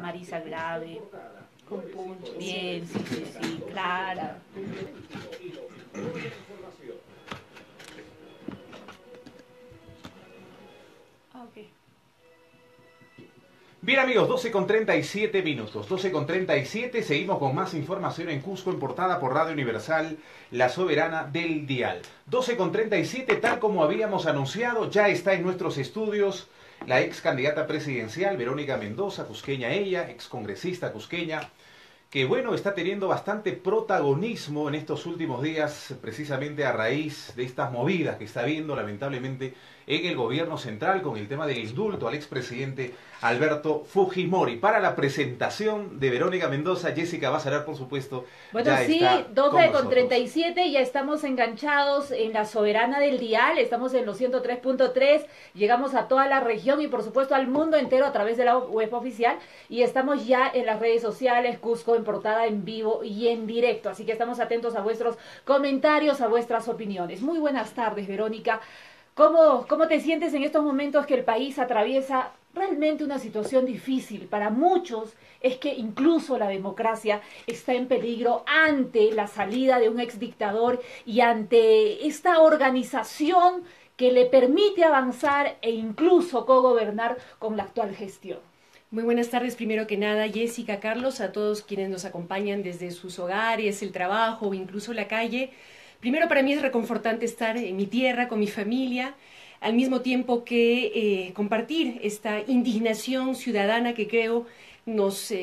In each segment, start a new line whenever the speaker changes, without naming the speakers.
Marisa Grave.
Con punto.
Bien, sí, clara. Ok.
Bien amigos, 12:37, 12:37, seguimos con más información en Cusco, en portada por Radio Universal, La Soberana del Dial. 12:37, tal como habíamos anunciado, ya está en nuestros estudios la ex candidata presidencial, Verónica Mendoza, cusqueña ella, ex congresista cusqueña, que bueno, está teniendo bastante protagonismo en estos últimos días, precisamente a raíz de estas movidas que está habiendo lamentablemente en el gobierno central con el tema del indulto al expresidente Alberto Fujimori. Para la presentación de Verónica Mendoza, Jessica Basarar, por supuesto,
Bueno,
ya
sí,
está con
12:37, ya estamos enganchados en La Soberana del Dial, estamos en los 103.3, llegamos a toda la región y por supuesto al mundo entero a través de la web oficial, y estamos ya en las redes sociales, Cusco en portada, en vivo y en directo, así que estamos atentos a vuestros comentarios, a vuestras opiniones. Muy buenas tardes, Verónica. ¿Cómo te sientes en estos momentos que el país atraviesa realmente una situación difícil? Para muchos es que incluso la democracia está en peligro ante la salida de un exdictador y ante esta organización que le permite avanzar e incluso cogobernar con la actual gestión.
Muy buenas tardes, primero que nada, Jessica, Carlos, a todos quienes nos acompañan desde sus hogares, el trabajo o incluso la calle. Primero, para mí es reconfortante estar en mi tierra, con mi familia, al mismo tiempo que compartir esta indignación ciudadana que creo nos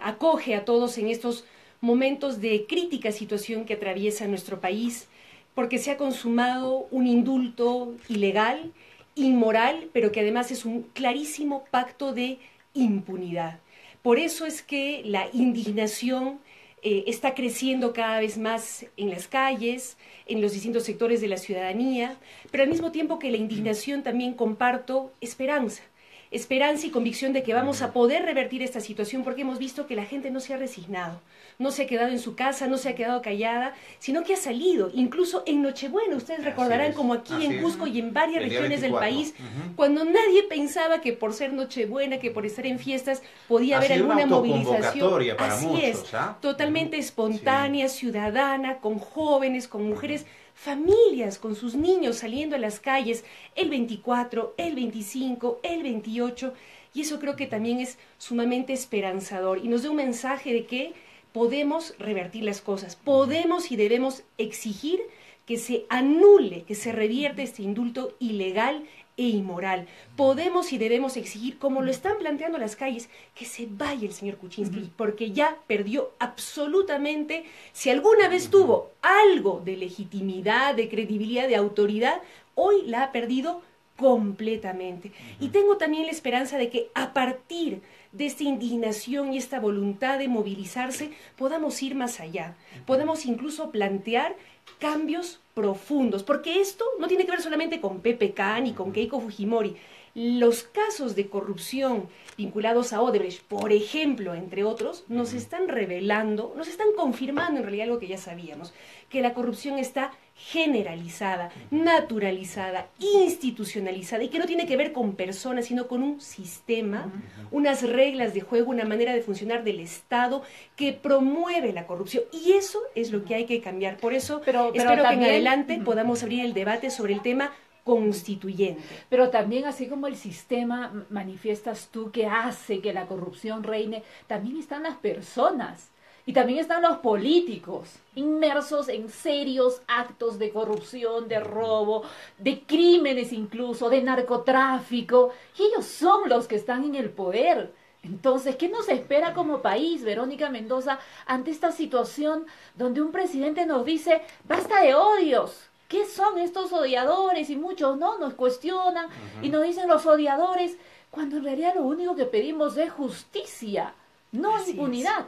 acoge a todos en estos momentos de crítica situación que atraviesa nuestro país, porque se ha consumado un indulto ilegal, inmoral, pero que además es un clarísimo pacto de impunidad. Por eso es que la indignación está creciendo cada vez más en las calles, en los distintos sectores de la ciudadanía, pero al mismo tiempo que la indignación también comparto esperanza y convicción de que vamos a poder revertir esta situación, porque hemos visto que la gente no se ha resignado, no se ha quedado en su casa, no se ha quedado callada, sino que ha salido, incluso en Nochebuena. Ustedes recordarán como aquí en Cusco y en varias regiones del país, cuando nadie pensaba que por ser Nochebuena, que por estar en fiestas, podía haber alguna movilización. Así es, totalmente espontánea, ciudadana, con jóvenes, con mujeres, familias con sus niños saliendo a las calles el 24, el 25, el 28, y eso creo que también es sumamente esperanzador y nos da un mensaje de que podemos revertir las cosas, podemos y debemos exigir que se anule, que se revierte este indulto ilegal e inmoral. Podemos y debemos exigir, como lo están planteando las calles, que se vaya el señor Kuczynski, porque ya perdió absolutamente, si alguna vez tuvo algo de legitimidad, de credibilidad, de autoridad, hoy la ha perdido completamente. Y tengo también la esperanza de que a partir de esta indignación y esta voluntad de movilizarse, podamos ir más allá, podamos incluso plantear cambios profundos, porque esto no tiene que ver solamente con PPK ni con Keiko Fujimori. Los casos de corrupción vinculados a Odebrecht, por ejemplo, entre otros, nos están revelando, nos están confirmando en realidad algo que ya sabíamos, que la corrupción está generalizada, naturalizada, institucionalizada, y que no tiene que ver con personas, sino con un sistema, unas reglas de juego, una manera de funcionar del Estado que promueve la corrupción, y eso es lo que hay que cambiar. Por eso espero también, que en adelante podamos abrir el debate sobre el tema constituyente.
Pero también, así como el sistema manifiestas tú que hace que la corrupción reine, también están las personas y también están los políticos inmersos en serios actos de corrupción, de robo, de crímenes incluso, de narcotráfico, y ellos son los que están en el poder. Entonces, ¿qué nos espera como país, Verónica Mendoza, ante esta situación donde un presidente nos dice, basta de odios? ¿Qué son estos odiadores? Y muchos no nos cuestionan y nos dicen los odiadores, cuando en realidad lo único que pedimos es justicia, no impunidad.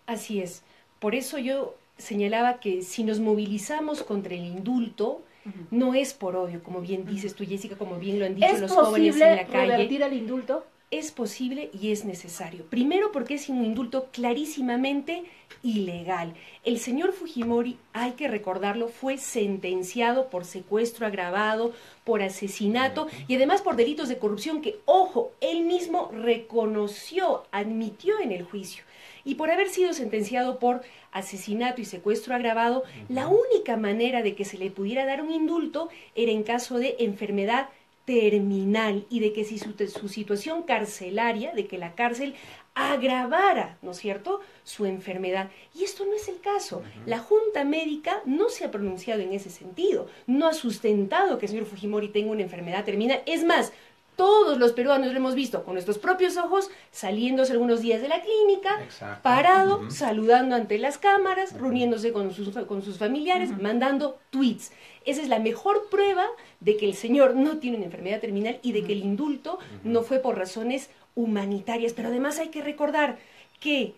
Así es. Por eso yo señalaba que si nos movilizamos contra el indulto, no es por odio, como bien dices tú, Jessica, como bien lo han dicho los jóvenes en la calle.
¿Es posible revertir el indulto?
es posible y es necesario. Primero porque es un indulto clarísimamente ilegal. El señor Fujimori, hay que recordarlo, fue sentenciado por secuestro agravado, por asesinato y además por delitos de corrupción que, ojo, él mismo reconoció, admitió en el juicio. Y por haber sido sentenciado por asesinato y secuestro agravado, la única manera de que se le pudiera dar un indulto era en caso de enfermedad terminal y de que si su situación carcelaria, de que la cárcel agravara, ¿no es cierto?, su enfermedad. Y esto no es el caso. La Junta Médica no se ha pronunciado en ese sentido, no ha sustentado que el señor Fujimori tenga una enfermedad terminal. Es más, todos los peruanos lo hemos visto con nuestros propios ojos, saliéndose algunos días de la clínica, parado, saludando ante las cámaras, reuniéndose con sus familiares, mandando tweets. Esa es la mejor prueba de que el señor no tiene una enfermedad terminal y de que el indulto no fue por razones humanitarias. Pero además hay que recordar que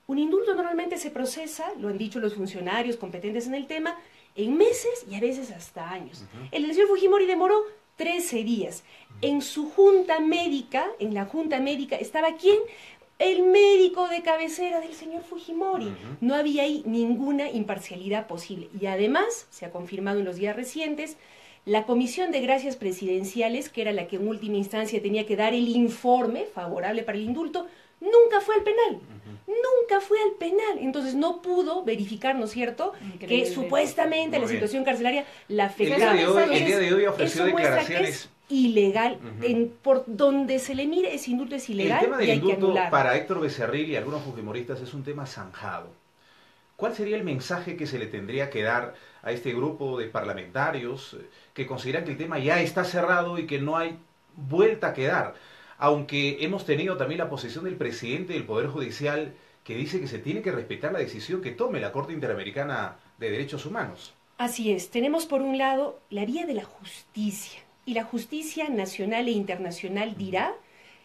un indulto normalmente se procesa, lo han dicho los funcionarios competentes en el tema, en meses y a veces hasta años. El del señor Fujimori demoró 13 días. En su junta médica, en la junta médica, ¿estaba quién? El médico de cabecera del señor Fujimori. No había ahí ninguna imparcialidad posible. Y además, se ha confirmado en los días recientes, la Comisión de Gracias Presidenciales, que era la que en última instancia tenía que dar el informe favorable para el indulto, nunca fue al penal. Nunca fue al penal. Entonces no pudo verificar, ¿no es cierto?, que supuestamente la situación carcelaria la afectaba.
El día de hoy ofreció declaraciones
ilegal, por donde se le mire ese indulto es ilegal.
El tema del
y hay que
indulto
anularlo.
para Héctor Becerril y algunos fujimoristas es un tema zanjado. ¿Cuál sería el mensaje que se le tendría que dar a este grupo de parlamentarios que consideran que el tema ya está cerrado y que no hay vuelta que dar? Aunque hemos tenido también la posición del presidente del Poder Judicial que dice que se tiene que respetar la decisión que tome la Corte Interamericana de Derechos Humanos.
Así es, tenemos por un lado la vía de la justicia, y la justicia nacional e internacional dirá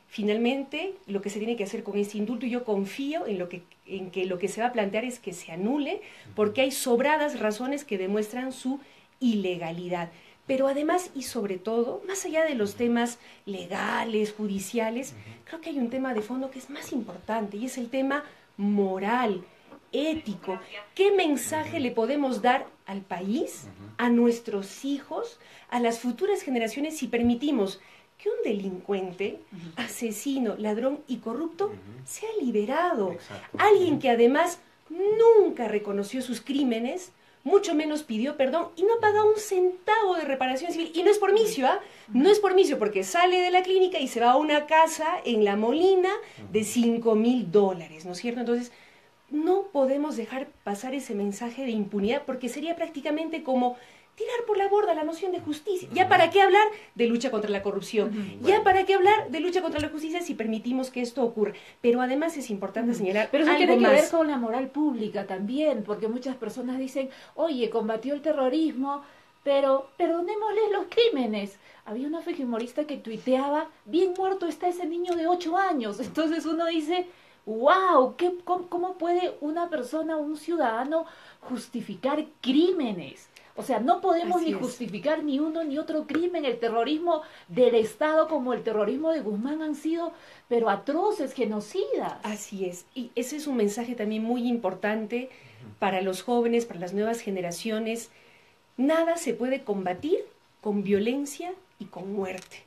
finalmente lo que se tiene que hacer con este indulto, y yo confío en que lo que se va a plantear es que se anule, porque hay sobradas razones que demuestran su ilegalidad. Pero además y sobre todo, más allá de los temas legales, judiciales, creo que hay un tema de fondo que es más importante, y es el tema moral, ético. ¿Qué mensaje le podemos dar al país, a nuestros hijos, a las futuras generaciones si permitimos que un delincuente, asesino, ladrón y corrupto sea liberado? Alguien que además nunca reconoció sus crímenes, mucho menos pidió perdón y no ha pagado un centavo de reparación civil. Y no es por misio, no es por misio, porque sale de la clínica y se va a una casa en La Molina de $5,000, ¿no es cierto? Entonces, no podemos dejar pasar ese mensaje de impunidad, porque sería prácticamente como tirar por la borda la noción de justicia. ¿Ya para qué hablar de lucha contra la corrupción? ¿Ya para qué hablar de lucha contra la justicia si permitimos que esto ocurra? Pero además es importante señalar
Pero eso
algo
tiene que
más.
ver con la moral pública también, porque muchas personas dicen, oye, combatió el terrorismo, pero perdonémosle los crímenes. Había una fujimorista que tuiteaba, bien muerto está ese niño de 8 años. Entonces uno dice, wow, ¿cómo puede una persona, un ciudadano, justificar crímenes? O sea, no podemos ni justificar ni uno ni otro crimen. El terrorismo del Estado como el terrorismo de Guzmán han sido, pero atroces, genocidas.
Así es. Y ese es un mensaje también muy importante para los jóvenes, para las nuevas generaciones. Nada se puede combatir con violencia y con muerte.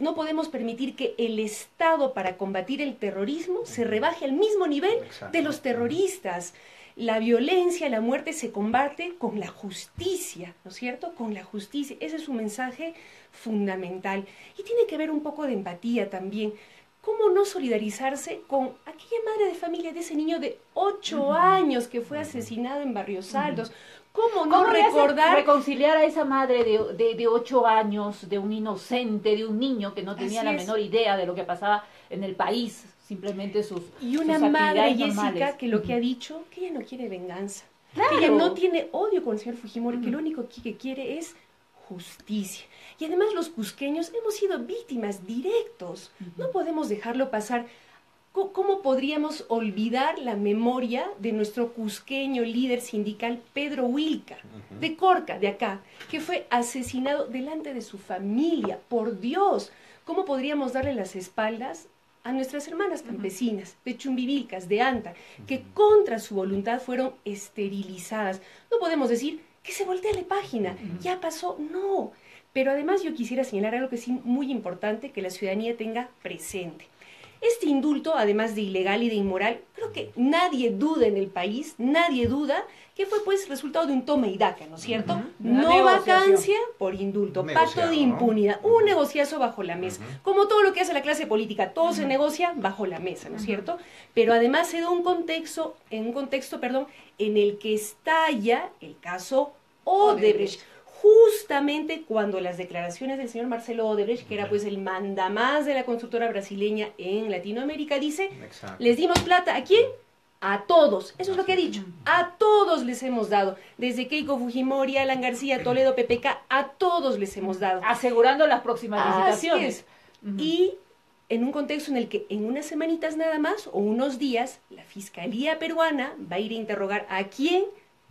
No podemos permitir que el Estado, para combatir el terrorismo, se rebaje al mismo nivel de los terroristas. La violencia, la muerte se combate con la justicia, ¿no es cierto? Con la justicia. Ese es un mensaje fundamental. Y tiene que ver un poco de empatía también. ¿Cómo no solidarizarse con aquella madre de familia de ese niño de 8 años que fue asesinado en Barrios Altos? ¿Cómo no recordar?
Reconciliar a esa madre de 8 años, de un inocente, de un niño que no tenía la menor idea de lo que pasaba en el país, simplemente sus
Y una
sus
madre, Jessica,
normales.
que lo que ha dicho, que ella no quiere venganza.
Claro.
Que ella no tiene odio con el señor Fujimori, que lo único que quiere es justicia. Y además los cusqueños hemos sido víctimas directos. No podemos dejarlo pasar. ¿Cómo podríamos olvidar la memoria de nuestro cusqueño líder sindical Pedro Wilca, de Corca, de acá, que fue asesinado delante de su familia? Por Dios, ¿cómo podríamos darle las espaldas a nuestras hermanas campesinas, de Chumbivilcas, de Anta, que contra su voluntad fueron esterilizadas? No podemos decir que se voltee la página, ya pasó, no. Pero además yo quisiera señalar algo que es muy importante que la ciudadanía tenga presente. Este indulto, además de ilegal y de inmoral, creo que nadie duda en el país, nadie duda que fue pues resultado de un toma y daca, ¿no es cierto? No vacancia por indulto, pacto de impunidad, un negociazo bajo la mesa. Como todo lo que hace la clase política, todo se negocia bajo la mesa, ¿no es cierto? Pero además se da un contexto, en el que estalla el caso Odebrecht. Justamente cuando las declaraciones del señor Marcelo Odebrecht, que era pues el mandamás de la constructora brasileña en Latinoamérica, dice, les dimos plata, ¿a quién? A todos, eso es lo que ha dicho, a todos les hemos dado, desde Keiko Fujimori, Alan García, Toledo, PPK, a todos les hemos dado.
Asegurando las próximas licitaciones.
Y en un contexto en el que en unas semanitas nada más, o unos días, la Fiscalía peruana va a ir a interrogar ¿a quién?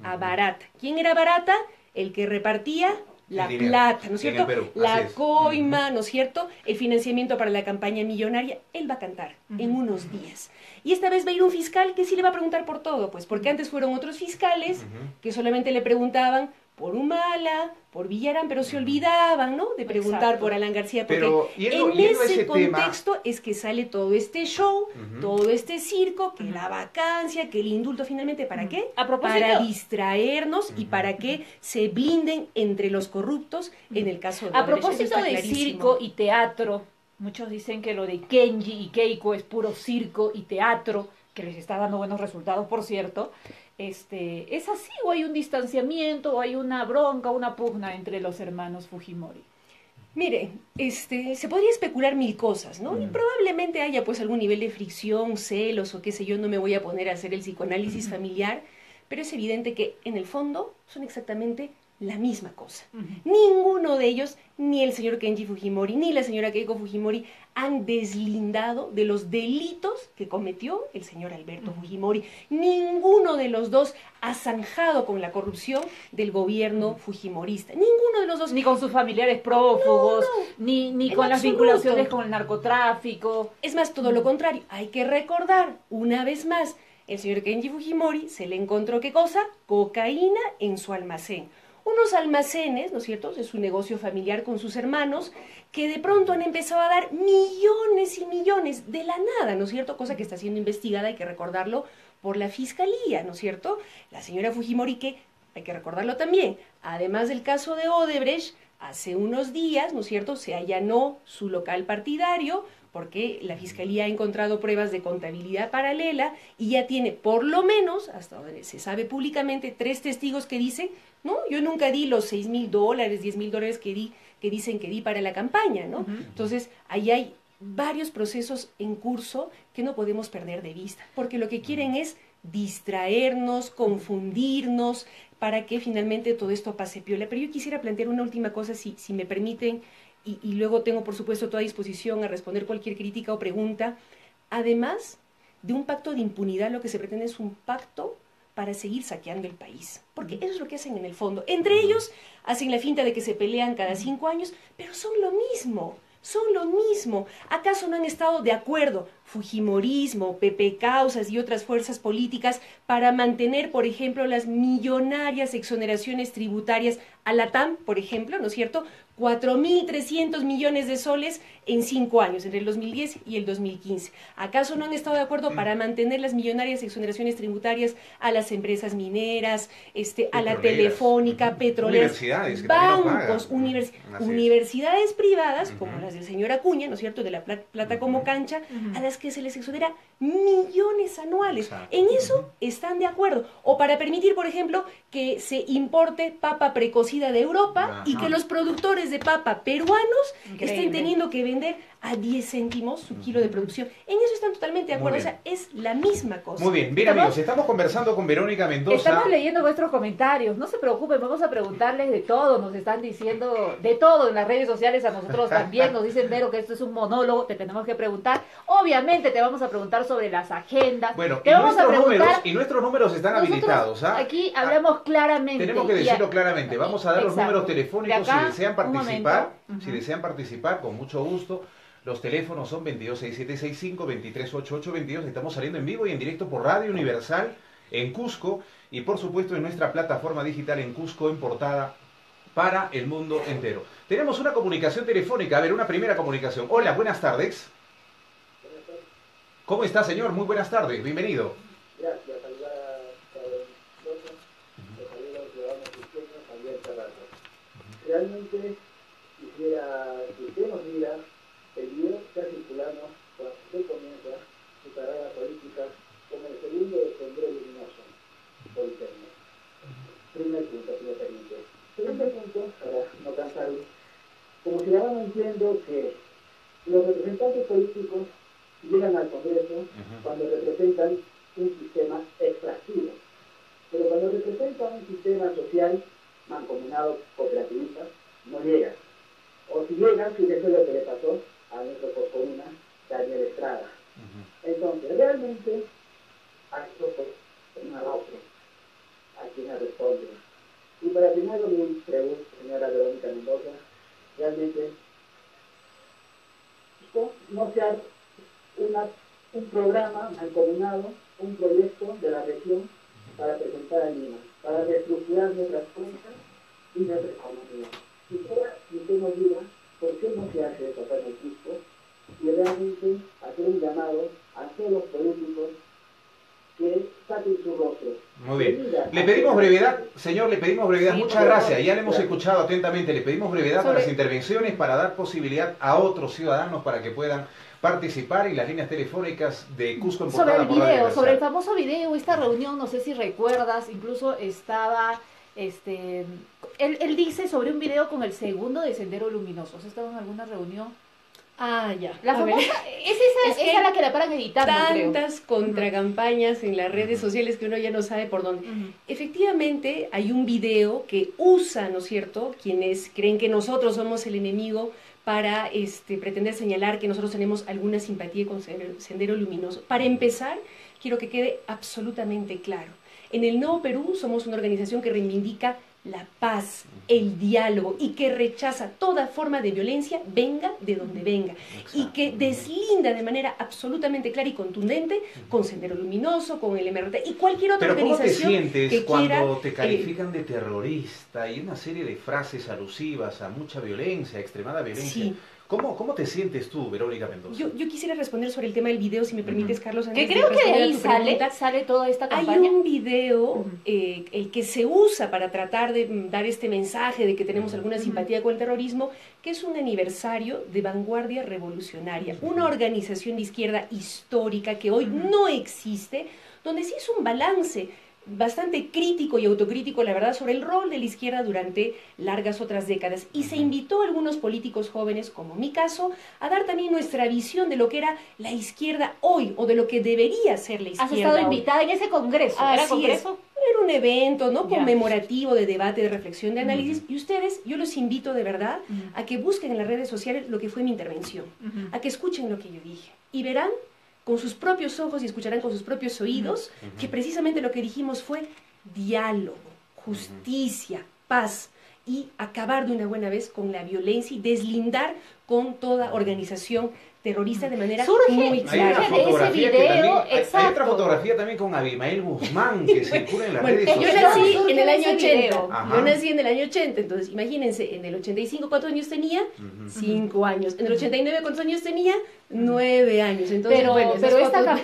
A Barata. ¿Quién era Barata? El que repartía la plata, ¿no es cierto? La coima, ¿no es cierto? El financiamiento para la campaña millonaria. Él va a cantar en unos días. Y esta vez va a ir un fiscal que sí le va a preguntar por todo, pues, porque antes fueron otros fiscales que solamente le preguntaban por Humala, por Villarán, pero se olvidaban, ¿no? De preguntar por Alan García, porque en ese contexto es que sale todo este show, todo este circo, que la vacancia, que el indulto finalmente, ¿para qué? Para distraernos y para que se blinden entre los corruptos en el caso de
A propósito de circo y teatro, muchos dicen que lo de Kenji y Keiko es puro circo y teatro, que les está dando buenos resultados, por cierto. ¿Es así o hay un distanciamiento o hay una bronca, una pugna entre los hermanos Fujimori?
Mire, se podría especular mil cosas, ¿no? Y probablemente haya pues algún nivel de fricción, celos o qué sé yo, no me voy a poner a hacer el psicoanálisis familiar, pero es evidente que en el fondo son exactamente la misma cosa. Ninguno de ellos, ni el señor Kenji Fujimori, ni la señora Keiko Fujimori, han deslindado de los delitos que cometió el señor Alberto Fujimori. Ninguno de los dos ha zanjado con la corrupción del gobierno fujimorista. Ninguno de los dos.
Ni con sus familiares prófugos, ni con las vinculaciones con el narcotráfico.
Es más, todo lo contrario. Hay que recordar, una vez más, el señor Kenji Fujimori se le encontró, ¿qué cosa? Cocaína en su almacén. Unos almacenes, ¿no es cierto?, de su negocio familiar con sus hermanos, que de pronto han empezado a dar millones y millones de la nada, ¿no es cierto?, cosa que está siendo investigada, hay que recordarlo, por la Fiscalía, ¿no es cierto? La señora Fujimori, que, hay que recordarlo también, además del caso de Odebrecht, hace unos días, ¿no es cierto?, se allanó su local partidario, porque la Fiscalía ha encontrado pruebas de contabilidad paralela y ya tiene, por lo menos, hasta donde se sabe públicamente, 3 testigos que dicen, no, yo nunca di los $6,000, $10,000 que dicen que di para la campaña, ¿no? Entonces, ahí hay varios procesos en curso que no podemos perder de vista, porque lo que quieren es distraernos, confundirnos, para que finalmente todo esto pase piola. Pero yo quisiera plantear una última cosa, si me permiten, y luego tengo, por supuesto, toda disposición a responder cualquier crítica o pregunta. Además de un pacto de impunidad, lo que se pretende es un pacto para seguir saqueando el país, porque eso es lo que hacen en el fondo. Entre ellos hacen la finta de que se pelean cada 5 años, pero son lo mismo. Son lo mismo. ¿Acaso no han estado de acuerdo Fujimorismo, PP Causas y otras fuerzas políticas para mantener, por ejemplo, las millonarias exoneraciones tributarias a la TAM, por ejemplo, ¿no es cierto? 4.300 millones de soles en 5 años, entre el 2010 y el 2015. ¿Acaso no han estado de acuerdo para mantener las millonarias exoneraciones tributarias a las empresas mineras, a la telefónica, petroleras,
universidades,
bancos, universidades privadas, como las del señor Acuña, ¿no es cierto?, de la plata como cancha, a las que se les exonera millones anuales?
Exacto.
En eso están de acuerdo. O para permitir, por ejemplo, que se importe papa precocida de Europa y que los productores de papa peruanos estén teniendo que vender a 10 céntimos su kilo de producción. En eso están totalmente de acuerdo. O sea, es la misma cosa.
Muy bien. Bien, amigos, estamos conversando con Verónica Mendoza.
Estamos leyendo vuestros comentarios. No se preocupen, vamos a preguntarles de todo. Nos están diciendo de todo en las redes sociales. A nosotros también nos dicen, Vero, que esto es un monólogo. Te tenemos que preguntar. Obviamente te vamos a preguntar sobre las agendas.
Bueno,
te vamos a preguntar.
Nuestros números están habilitados.
Aquí hablamos claramente.
Tenemos que decirlo claramente. Vamos a dar los números telefónicos
acá,
si desean participar. Si desean participar, con mucho gusto. Los teléfonos son 226765, 238822. Estamos saliendo en vivo y en directo por Radio Universal en Cusco y por supuesto en nuestra plataforma digital en Cusco en portada para el mundo entero. Tenemos una comunicación telefónica. A ver, una primera comunicación. Hola, buenas tardes. ¿Cómo está, señor? Muy buenas tardes. Bienvenido.
Gracias, saludar a nosotros, los saludos a los ciudadanos cristianos, Javier Carrasco. Realmente quisiera que usted nos diga el video que está circulando cuando usted comienza su carrera política como el segundo de Sendero Luminoso por internet. Primer punto, si me permite. Segundo punto, para no cansarme, como ciudadano entiendo que los representantes políticos llegan al Congreso cuando representan un sistema extractivo, pero cuando representan un sistema social mancomunado, cooperativista, no llegan. O si llegan, fíjese lo que le pasó a nuestro poscolumna, Daniel Estrada. Entonces, realmente, a esto fue un arrojo a quien me responde. Y para primero mi pregunta, señora Verónica Mendoza, realmente, esto no se ha un programa mancomunado, un proyecto de la región para presentar a Lima, para reestructurar nuestras cuentas y nuestra economía. Quisiera que usted nos diga por qué no se hace eso acá en el Cusco y realmente hacer un llamado a todos los políticos que saquen su rostro.
Muy bien. Le pedimos brevedad, señor, le pedimos brevedad.
Sí,
muchas gracias. Ya le hemos
Gracias.
escuchado atentamente. Le pedimos brevedad para las intervenciones, para dar posibilidad a otros ciudadanos para que puedan participar y las líneas telefónicas de Cusco en
Sobre
portada
el
por Radio
video, sobre el
Universal.
famoso video, esta reunión, no sé si recuerdas, incluso estaba, él dice sobre un video con el segundo de Sendero Luminoso. ¿Has estado en alguna reunión?
Ah, ya.
La
A ver.
famosa, es
que
esa la que la paran editando, creo.
Tantas contracampañas en las redes sociales que uno ya no sabe por dónde. Efectivamente, hay un video que usa, ¿no es cierto?, quienes creen que nosotros somos el enemigo para pretender señalar que nosotros tenemos alguna simpatía con Sendero Luminoso. Para empezar, quiero que quede absolutamente claro. En el Nuevo Perú somos una organización que reivindica la paz, el diálogo y que rechaza toda forma de violencia, venga de donde venga, y que deslinda de manera absolutamente clara y contundente con Sendero Luminoso, con el MRT y cualquier otra
Pero ¿cómo te
organización
sientes
que
cuando
quiera,
te califican de terrorista y una serie de frases alusivas a mucha violencia, extremada violencia?
Sí.
¿Cómo te sientes tú, Verónica Mendoza?
Yo quisiera responder sobre el tema del video, si me permites, Carlos,
Que
antes
creo que de
responder a
ahí
tu pregunta.
sale toda esta
Hay
campaña.
un video, el que se usa para tratar de dar este mensaje de que tenemos alguna simpatía con el terrorismo, que es un aniversario de Vanguardia Revolucionaria, una organización de izquierda histórica que hoy no existe, donde se hizo un balance bastante crítico y autocrítico, la verdad, sobre el rol de la izquierda durante largas otras décadas. Y se invitó a algunos políticos jóvenes, como mi caso, a dar también nuestra visión de lo que era la izquierda hoy, o de lo que debería ser la izquierda
Has estado
hoy.
invitada en ese congreso. ¿Era
Así
congreso?
Era un evento, ¿no?,
Ya.
conmemorativo de debate, de reflexión, de análisis. Y ustedes, yo los invito de verdad a que busquen en las redes sociales lo que fue mi intervención, a que escuchen lo que yo dije. Y verán con sus propios ojos y escucharán con sus propios oídos que precisamente lo que dijimos fue diálogo, justicia, paz y acabar de una buena vez con la violencia y deslindar con toda organización terrorista de manera
Surge-
muy
Hay una
clara.
de ese
fotografía que
video,
también, hay
exacto.
otra fotografía también con Abimael Guzmán que circula en las
Bueno,
redes
yo
sociales.
nací
Surge
en el
de
año
ese
80,
video.
Ajá.
yo nací en el año 80, entonces imagínense, en el 85 ¿cuántos años tenía? 5 años. En el 89 ¿cuántos años tenía? 9 años. Entonces,
Pero,
bueno, esas
pero esta
fotos-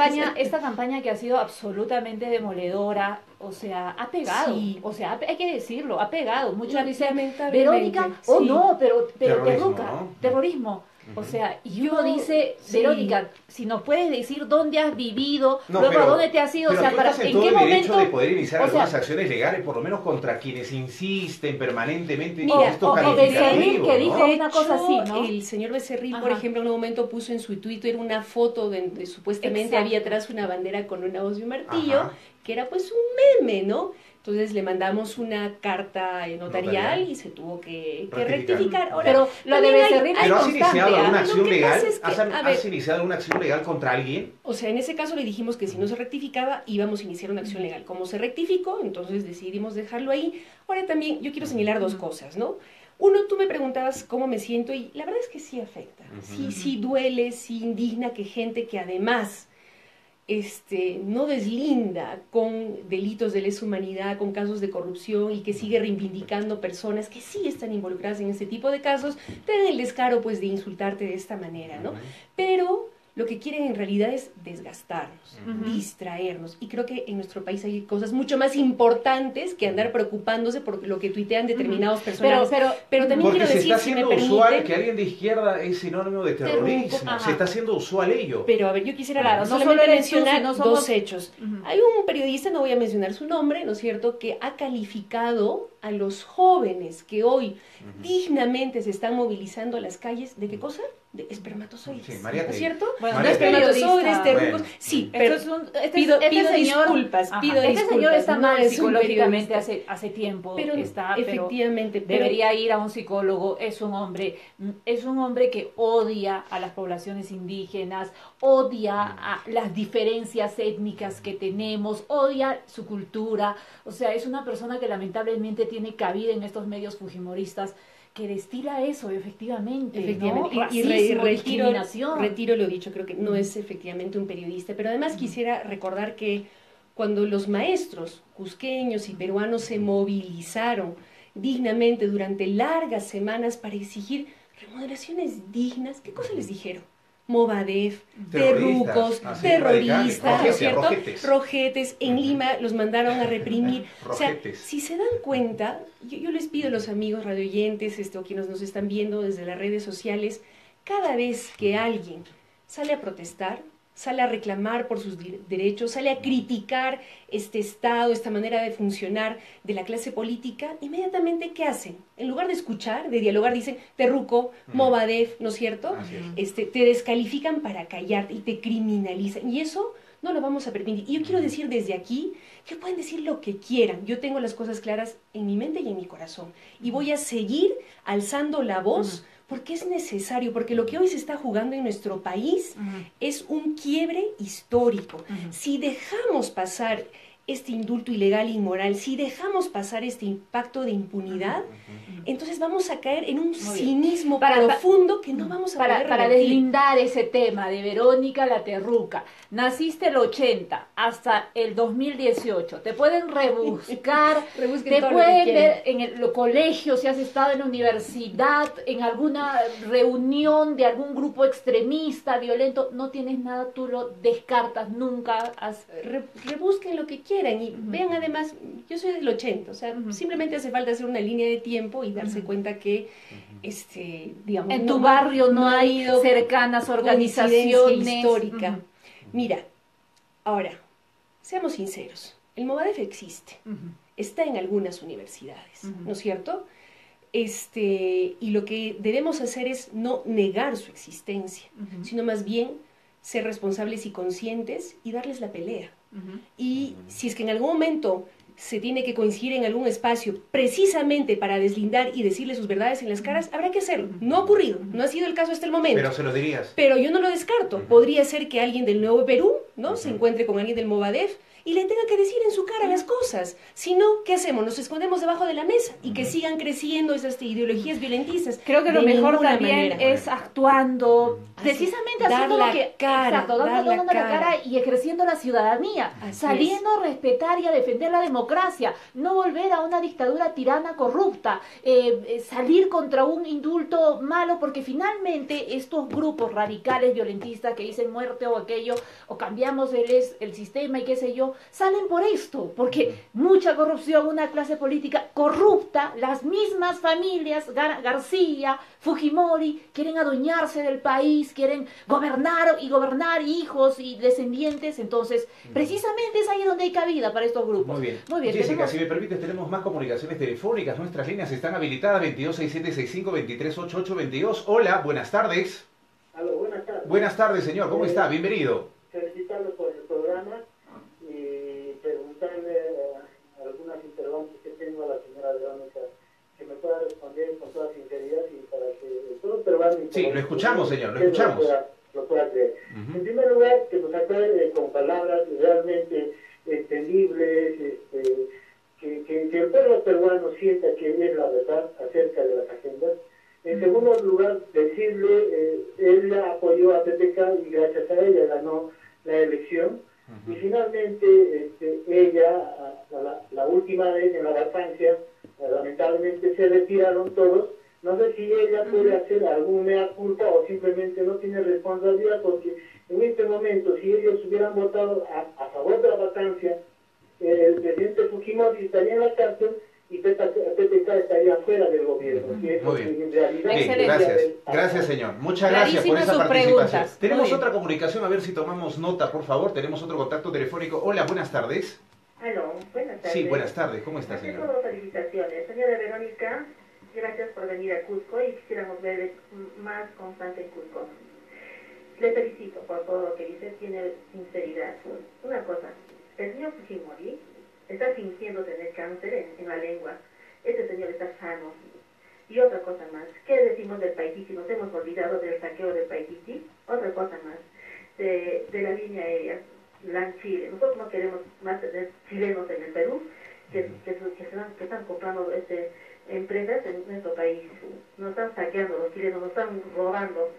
campaña que ha sido absolutamente demoledora, o sea, ha pegado,
Sí.
o sea, hay que decirlo, ha pegado. Muchos dicen,
Lamentablemente,
Verónica, oh
sí.
no, pero
Terrorismo,
Terruca,
¿no?
terrorismo. O sea, y uno
Yo-
dice,
sí.
Verónica, si nos puedes decir dónde has vivido,
No,
luego
pero-
a dónde te has ido, o
pero
sea,
tú
para
estás en
en
todo
qué
el derecho
momento,
de poder iniciar
o sea,
algunas acciones legales, por lo menos contra quienes insisten permanentemente
Mira,
con estos
o Becerril,
calificativos,
que
¿no?
dijo
De
una cosa así,
hecho,
¿no?
el señor Becerril, por
Ajá.
ejemplo, en un momento puso en su Twitter una foto donde supuestamente
Exacto.
había atrás una bandera con una hoz y un martillo,
Ajá.
que era pues un meme, ¿no? Entonces le mandamos una carta notarial
Notarial.
y se tuvo que
Rectificar.
rectificar. Ahora,
Pero lo de
también hay-
Becerril
¿Pero has
constante,
iniciado
¿ah?
alguna
Lo
acción
que
legal?
pasa es que, a ver,
¿Has iniciado alguna acción legal contra alguien?
O sea, en ese caso le dijimos que si no se rectificaba íbamos a iniciar una acción legal. Como se rectificó, entonces decidimos dejarlo ahí. Ahora también yo quiero señalar dos cosas, ¿no? Uno, tú me preguntabas cómo me siento y la verdad es que sí afecta. Sí duele, sí indigna que gente que además no deslinda con delitos de lesa humanidad, con casos de corrupción y que sigue reivindicando personas que sí están involucradas en este tipo de casos, tengan el descaro pues de insultarte de esta manera, ¿no? Pero lo que quieren en realidad es desgastarnos, distraernos. Y creo que en nuestro país hay cosas mucho más importantes que andar preocupándose por lo que tuitean determinados personajes. Pero también
porque
quiero decir,
se está haciendo usual que alguien de izquierda es sinónimo de terrorismo. Se está haciendo usual ello.
Pero a ver, yo quisiera
no
solamente
solo
mencionar
tú,
dos hechos. Hay un periodista, no voy a mencionar su nombre, ¿no es cierto?, que ha calificado a los jóvenes que hoy dignamente se están movilizando a las calles, ¿de qué cosa? De espermatozoides,
sí,
¿no es cierto?
Bueno,
no espermatozoides, terrucos,
bueno.
sí, pero pido disculpas,
Este señor está
no
mal
es un
psicológicamente
periodista.
hace tiempo,
Pero efectivamente, pero
debería ir a un psicólogo. Es un hombre que odia a las poblaciones indígenas, odia a las diferencias étnicas que tenemos, odia su cultura. O sea, es una persona que lamentablemente tiene cabida en estos medios fujimoristas, que destila eso, efectivamente, ¿no? Racismo, discriminación.
Retiro lo dicho, creo que no es efectivamente un periodista, pero además quisiera recordar que cuando los maestros cusqueños y peruanos se movilizaron dignamente durante largas semanas para exigir remodelaciones dignas, ¿qué cosa les dijeron? Movadef, terrucos, terroristas, ¿no es cierto? Rojetes. En Lima los mandaron a reprimir. O sea, si se dan cuenta, yo les pido a los amigos radioyentes, o quienes nos están viendo desde las redes sociales, cada vez que alguien sale a protestar, sale a reclamar por sus derechos, sale a criticar este Estado, esta manera de funcionar de la clase política, inmediatamente, ¿qué hacen? En lugar de escuchar, de dialogar, dicen terruco, movadef, ¿no es cierto? Te descalifican para callarte y te criminalizan. Y eso no lo vamos a permitir. Y yo quiero decir desde aquí que pueden decir lo que quieran. Yo tengo las cosas claras en mi mente y en mi corazón. Y voy a seguir alzando la voz porque es necesario, porque lo que hoy se está jugando en nuestro país es un quiebre histórico. Si dejamos pasar este indulto ilegal e inmoral, si dejamos pasar este impacto de impunidad, entonces vamos a caer en un cinismo profundo que no vamos a poder revertir.
Para deslindar ese tema de Verónica la Terruca, naciste el 80 hasta el 2018, te pueden rebuscar, te pueden ver en los colegios, si has estado en la universidad, en alguna reunión de algún grupo extremista, violento, no tienes nada, tú lo descartas, nunca has...
Rebusquen lo que quieran y vean además, yo soy del 80, o sea, simplemente hace falta hacer una línea de tiempo y darse cuenta que, digamos,
en tu barrio no hay cercanas organizaciones
histórica. Mira, ahora, seamos sinceros, el Movadef existe, está en algunas universidades, ¿no es cierto? Y lo que debemos hacer es no negar su existencia, sino más bien ser responsables y conscientes y darles la pelea. Y si es que en algún momento se tiene que coincidir en algún espacio precisamente para deslindar y decirle sus verdades en las caras, habrá que hacerlo. No ha ocurrido, no ha sido el caso hasta el momento.
Pero se lo dirías.
Pero yo no lo descarto. Podría ser que alguien del Nuevo Perú, ¿no?, se encuentre con alguien del Movadef y le tenga que decir en su cara las cosas. Si no, ¿qué hacemos? Nos escondemos debajo de la mesa y que sigan creciendo esas ideologías violentistas.
Creo que lo mejor también es actuando, precisamente haciendo lo que... Exacto, dando la cara y ejerciendo la ciudadanía, saliendo a respetar y a defender la democracia, no volver a una dictadura tirana corrupta, salir contra un indulto malo, porque finalmente estos grupos radicales violentistas que dicen muerte o aquello, o cambiamos el sistema y qué sé yo, salen por esto, porque mucha corrupción, una clase política corrupta, las mismas familias, García, Fujimori, quieren adueñarse del país, quieren gobernar hijos y descendientes, entonces precisamente es ahí donde hay cabida para estos grupos.
Muy bien. Jessica, si me permites, tenemos más comunicaciones telefónicas, nuestras líneas están habilitadas, 226765238822. Hola, buenas tardes.
Aló, buenas tardes.
Buenas tardes, señor, ¿cómo está? Bienvenido.
Felicitarlo por el programa y preguntarle algunas interrogantes que tengo a la señora Verónica, que me pueda responder con toda sinceridad y para que todo el peruano...
Sí, lo escuchamos, señor, lo escuchamos.
Lo pueda creer. En primer lugar, que nos aclare con palabras realmente entendibles, que el pueblo peruano sienta que es la verdad acerca de las agendas. En segundo lugar, decirle, él apoyó a PPK y gracias a ella ganó la elección. Y finalmente, ella, la última vez en la vacancia, lamentablemente se retiraron todos. No sé si ella puede hacer algún mea culpa o simplemente no tiene responsabilidad, porque en este momento, si ellos hubieran votado a favor de la vacancia, el presidente Fujimori estaría en la cárcel y PPK estaría fuera del gobierno.
Muy bien.
En realidad,
Bien, gracias. Gracias, señor. Muchas gracias por esa participación. Tenemos otra comunicación, a ver si tomamos nota, por favor. Tenemos otro contacto telefónico. Hola, buenas tardes.
Aló, buenas tardes.
Sí, buenas tardes. ¿Cómo está,
Ante
señor?
todo, felicitaciones. Señora Verónica, gracias por venir a Cusco y quisiéramos ver más constante en Cusco. Le felicito por todo lo que dice, tiene sinceridad. Una cosa, el señor Fujimori está fingiendo tener cáncer en la lengua. Este señor está sano. Y otra cosa más, ¿qué decimos del Paititi? Nos hemos olvidado del saqueo del Paititi. Otra cosa más, de la línea aérea, LAN Chile. Nosotros no queremos más tener chilenos en el Perú que están comprando empresas en nuestro país. Nos están saqueando los chilenos, nos están robando.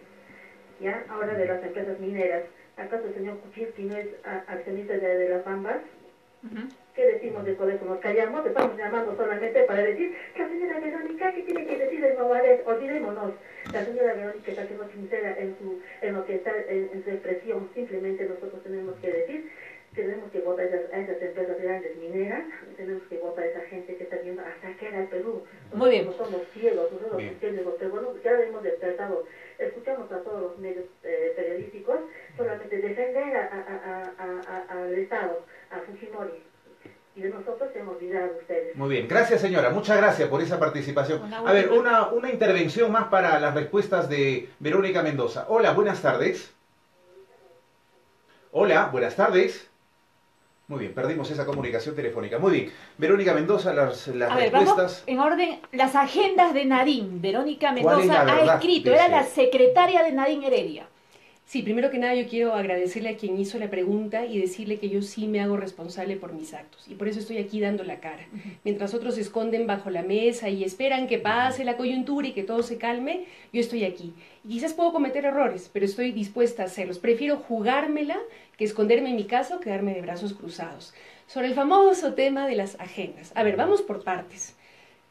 ¿Ya? Ahora de las empresas mineras. ¿Acaso el señor Kuczynski no es accionista de las Bambas? ¿Qué decimos de todo eso? ¿Nos callamos? Estamos llamando solamente para decir, la señora Verónica, ¿qué tiene que decir de Novares? Olvidémonos. La señora Verónica está siendo sincera en lo que está en su expresión. Simplemente nosotros tenemos que decir, tenemos que votar a esas empresas grandes mineras, tenemos que votar a esa gente que está viendo a saquear al Perú.
Muy bien.
No somos ciegos, nosotros los peruanos ya hemos despertado. Escuchamos a todos los medios periodísticos solamente defender al Estado, a Fujimori. Y de nosotros se hemos olvidado ustedes.
Muy bien, gracias señora, muchas gracias por esa participación. A ver, una intervención más para las respuestas de Verónica Mendoza. Hola, buenas tardes. Hola, buenas tardes. Muy bien, perdimos esa comunicación telefónica. Muy bien, Verónica Mendoza, las respuestas.
Vamos en orden, las agendas de Nadine. Verónica
¿Cuál es la
Mendoza ha
verdad?
escrito,
Dice.
era la secretaria de Nadine Heredia.
Sí, primero que nada yo quiero agradecerle a quien hizo la pregunta y decirle que yo sí me hago responsable por mis actos y por eso estoy aquí dando la cara. Mientras otros se esconden bajo la mesa y esperan que pase la coyuntura y que todo se calme, yo estoy aquí. Y quizás puedo cometer errores, pero estoy dispuesta a hacerlos. Prefiero jugármela que esconderme en mi casa o quedarme de brazos cruzados. Sobre el famoso tema de las agendas. A ver, vamos por partes.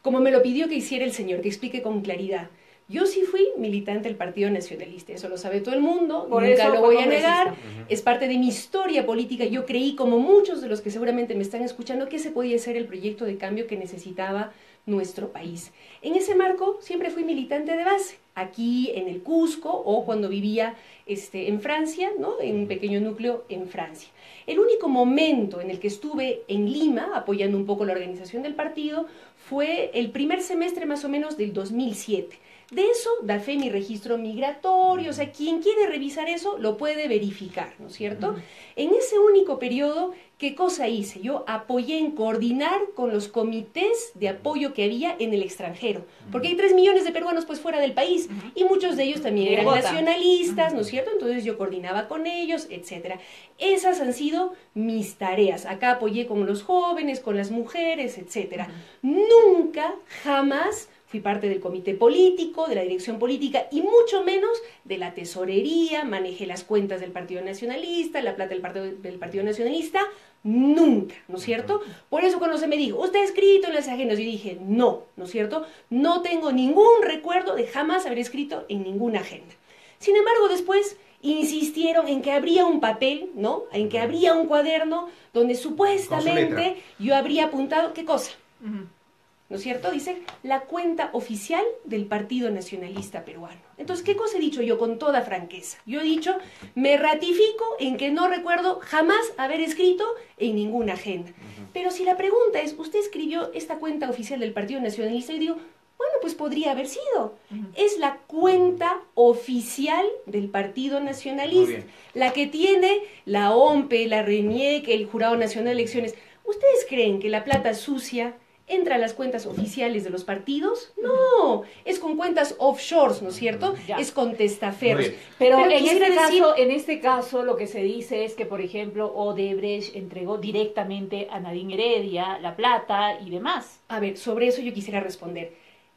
Como me lo pidió que hiciera el señor, que explique con claridad. Yo sí fui militante del Partido Nacionalista, eso lo sabe todo el mundo, nunca lo voy a negar, es parte de mi historia política. Yo creí, como muchos de los que seguramente me están escuchando, que ese podía ser el proyecto de cambio que necesitaba nuestro país. En ese marco siempre fui militante de base, aquí en el Cusco o cuando vivía en Francia, ¿no? En un pequeño núcleo en Francia. El único momento en el que estuve en Lima, apoyando un poco la organización del partido, fue el primer semestre más o menos del 2007. De eso da fe mi registro migratorio, o sea, quien quiere revisar eso lo puede verificar, ¿no es cierto? En ese único periodo, ¿qué cosa hice? Yo apoyé en coordinar con los comités de apoyo que había en el extranjero, porque hay 3 millones de peruanos pues fuera del país, y muchos de ellos también eran nacionalistas, ¿no es cierto? Entonces yo coordinaba con ellos, etcétera. Esas han sido mis tareas. Acá apoyé con los jóvenes, con las mujeres, etcétera. Nunca, jamás fui parte del comité político, de la dirección política y mucho menos de la tesorería, manejé las cuentas del Partido Nacionalista, la plata del Partido Nacionalista, nunca, ¿no es cierto? Por eso cuando se me dijo, ¿usted ha escrito en las agendas? Yo dije, no, ¿no es cierto? No tengo ningún recuerdo de jamás haber escrito en ninguna agenda. Sin embargo, después insistieron en que habría un papel, ¿no? En que habría un cuaderno donde supuestamente yo habría apuntado, ¿qué cosa? ¿No es cierto? Dice, la cuenta oficial del Partido Nacionalista Peruano. Entonces, ¿qué cosa he dicho yo con toda franqueza? Yo he dicho, me ratifico en que no recuerdo jamás haber escrito en ninguna agenda. Pero si la pregunta es, ¿usted escribió esta cuenta oficial del Partido Nacionalista? Yo digo, bueno, pues podría haber sido. Es la cuenta oficial del Partido Nacionalista, la que tiene la OMPE, la RENIEC, el Jurado Nacional de Elecciones. ¿Ustedes creen que la plata sucia ¿Entra a las cuentas oficiales de los partidos? No, es con cuentas offshores, ¿no es cierto?
Ya.
Es con testaferros.
Pero
quisiera
en este caso lo que se dice es que, por ejemplo, Odebrecht entregó directamente a Nadine Heredia la plata y demás.
A ver, sobre eso yo quisiera responder.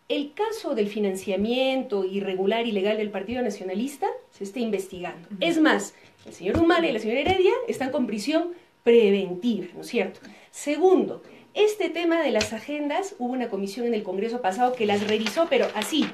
El caso del financiamiento irregular, ilegal del Partido Nacionalista se está investigando. Es más, el señor Humala y la señora Heredia están con prisión preventiva, ¿no es cierto? Segundo, este tema de las agendas, hubo una comisión en el Congreso pasado que las revisó, pero así,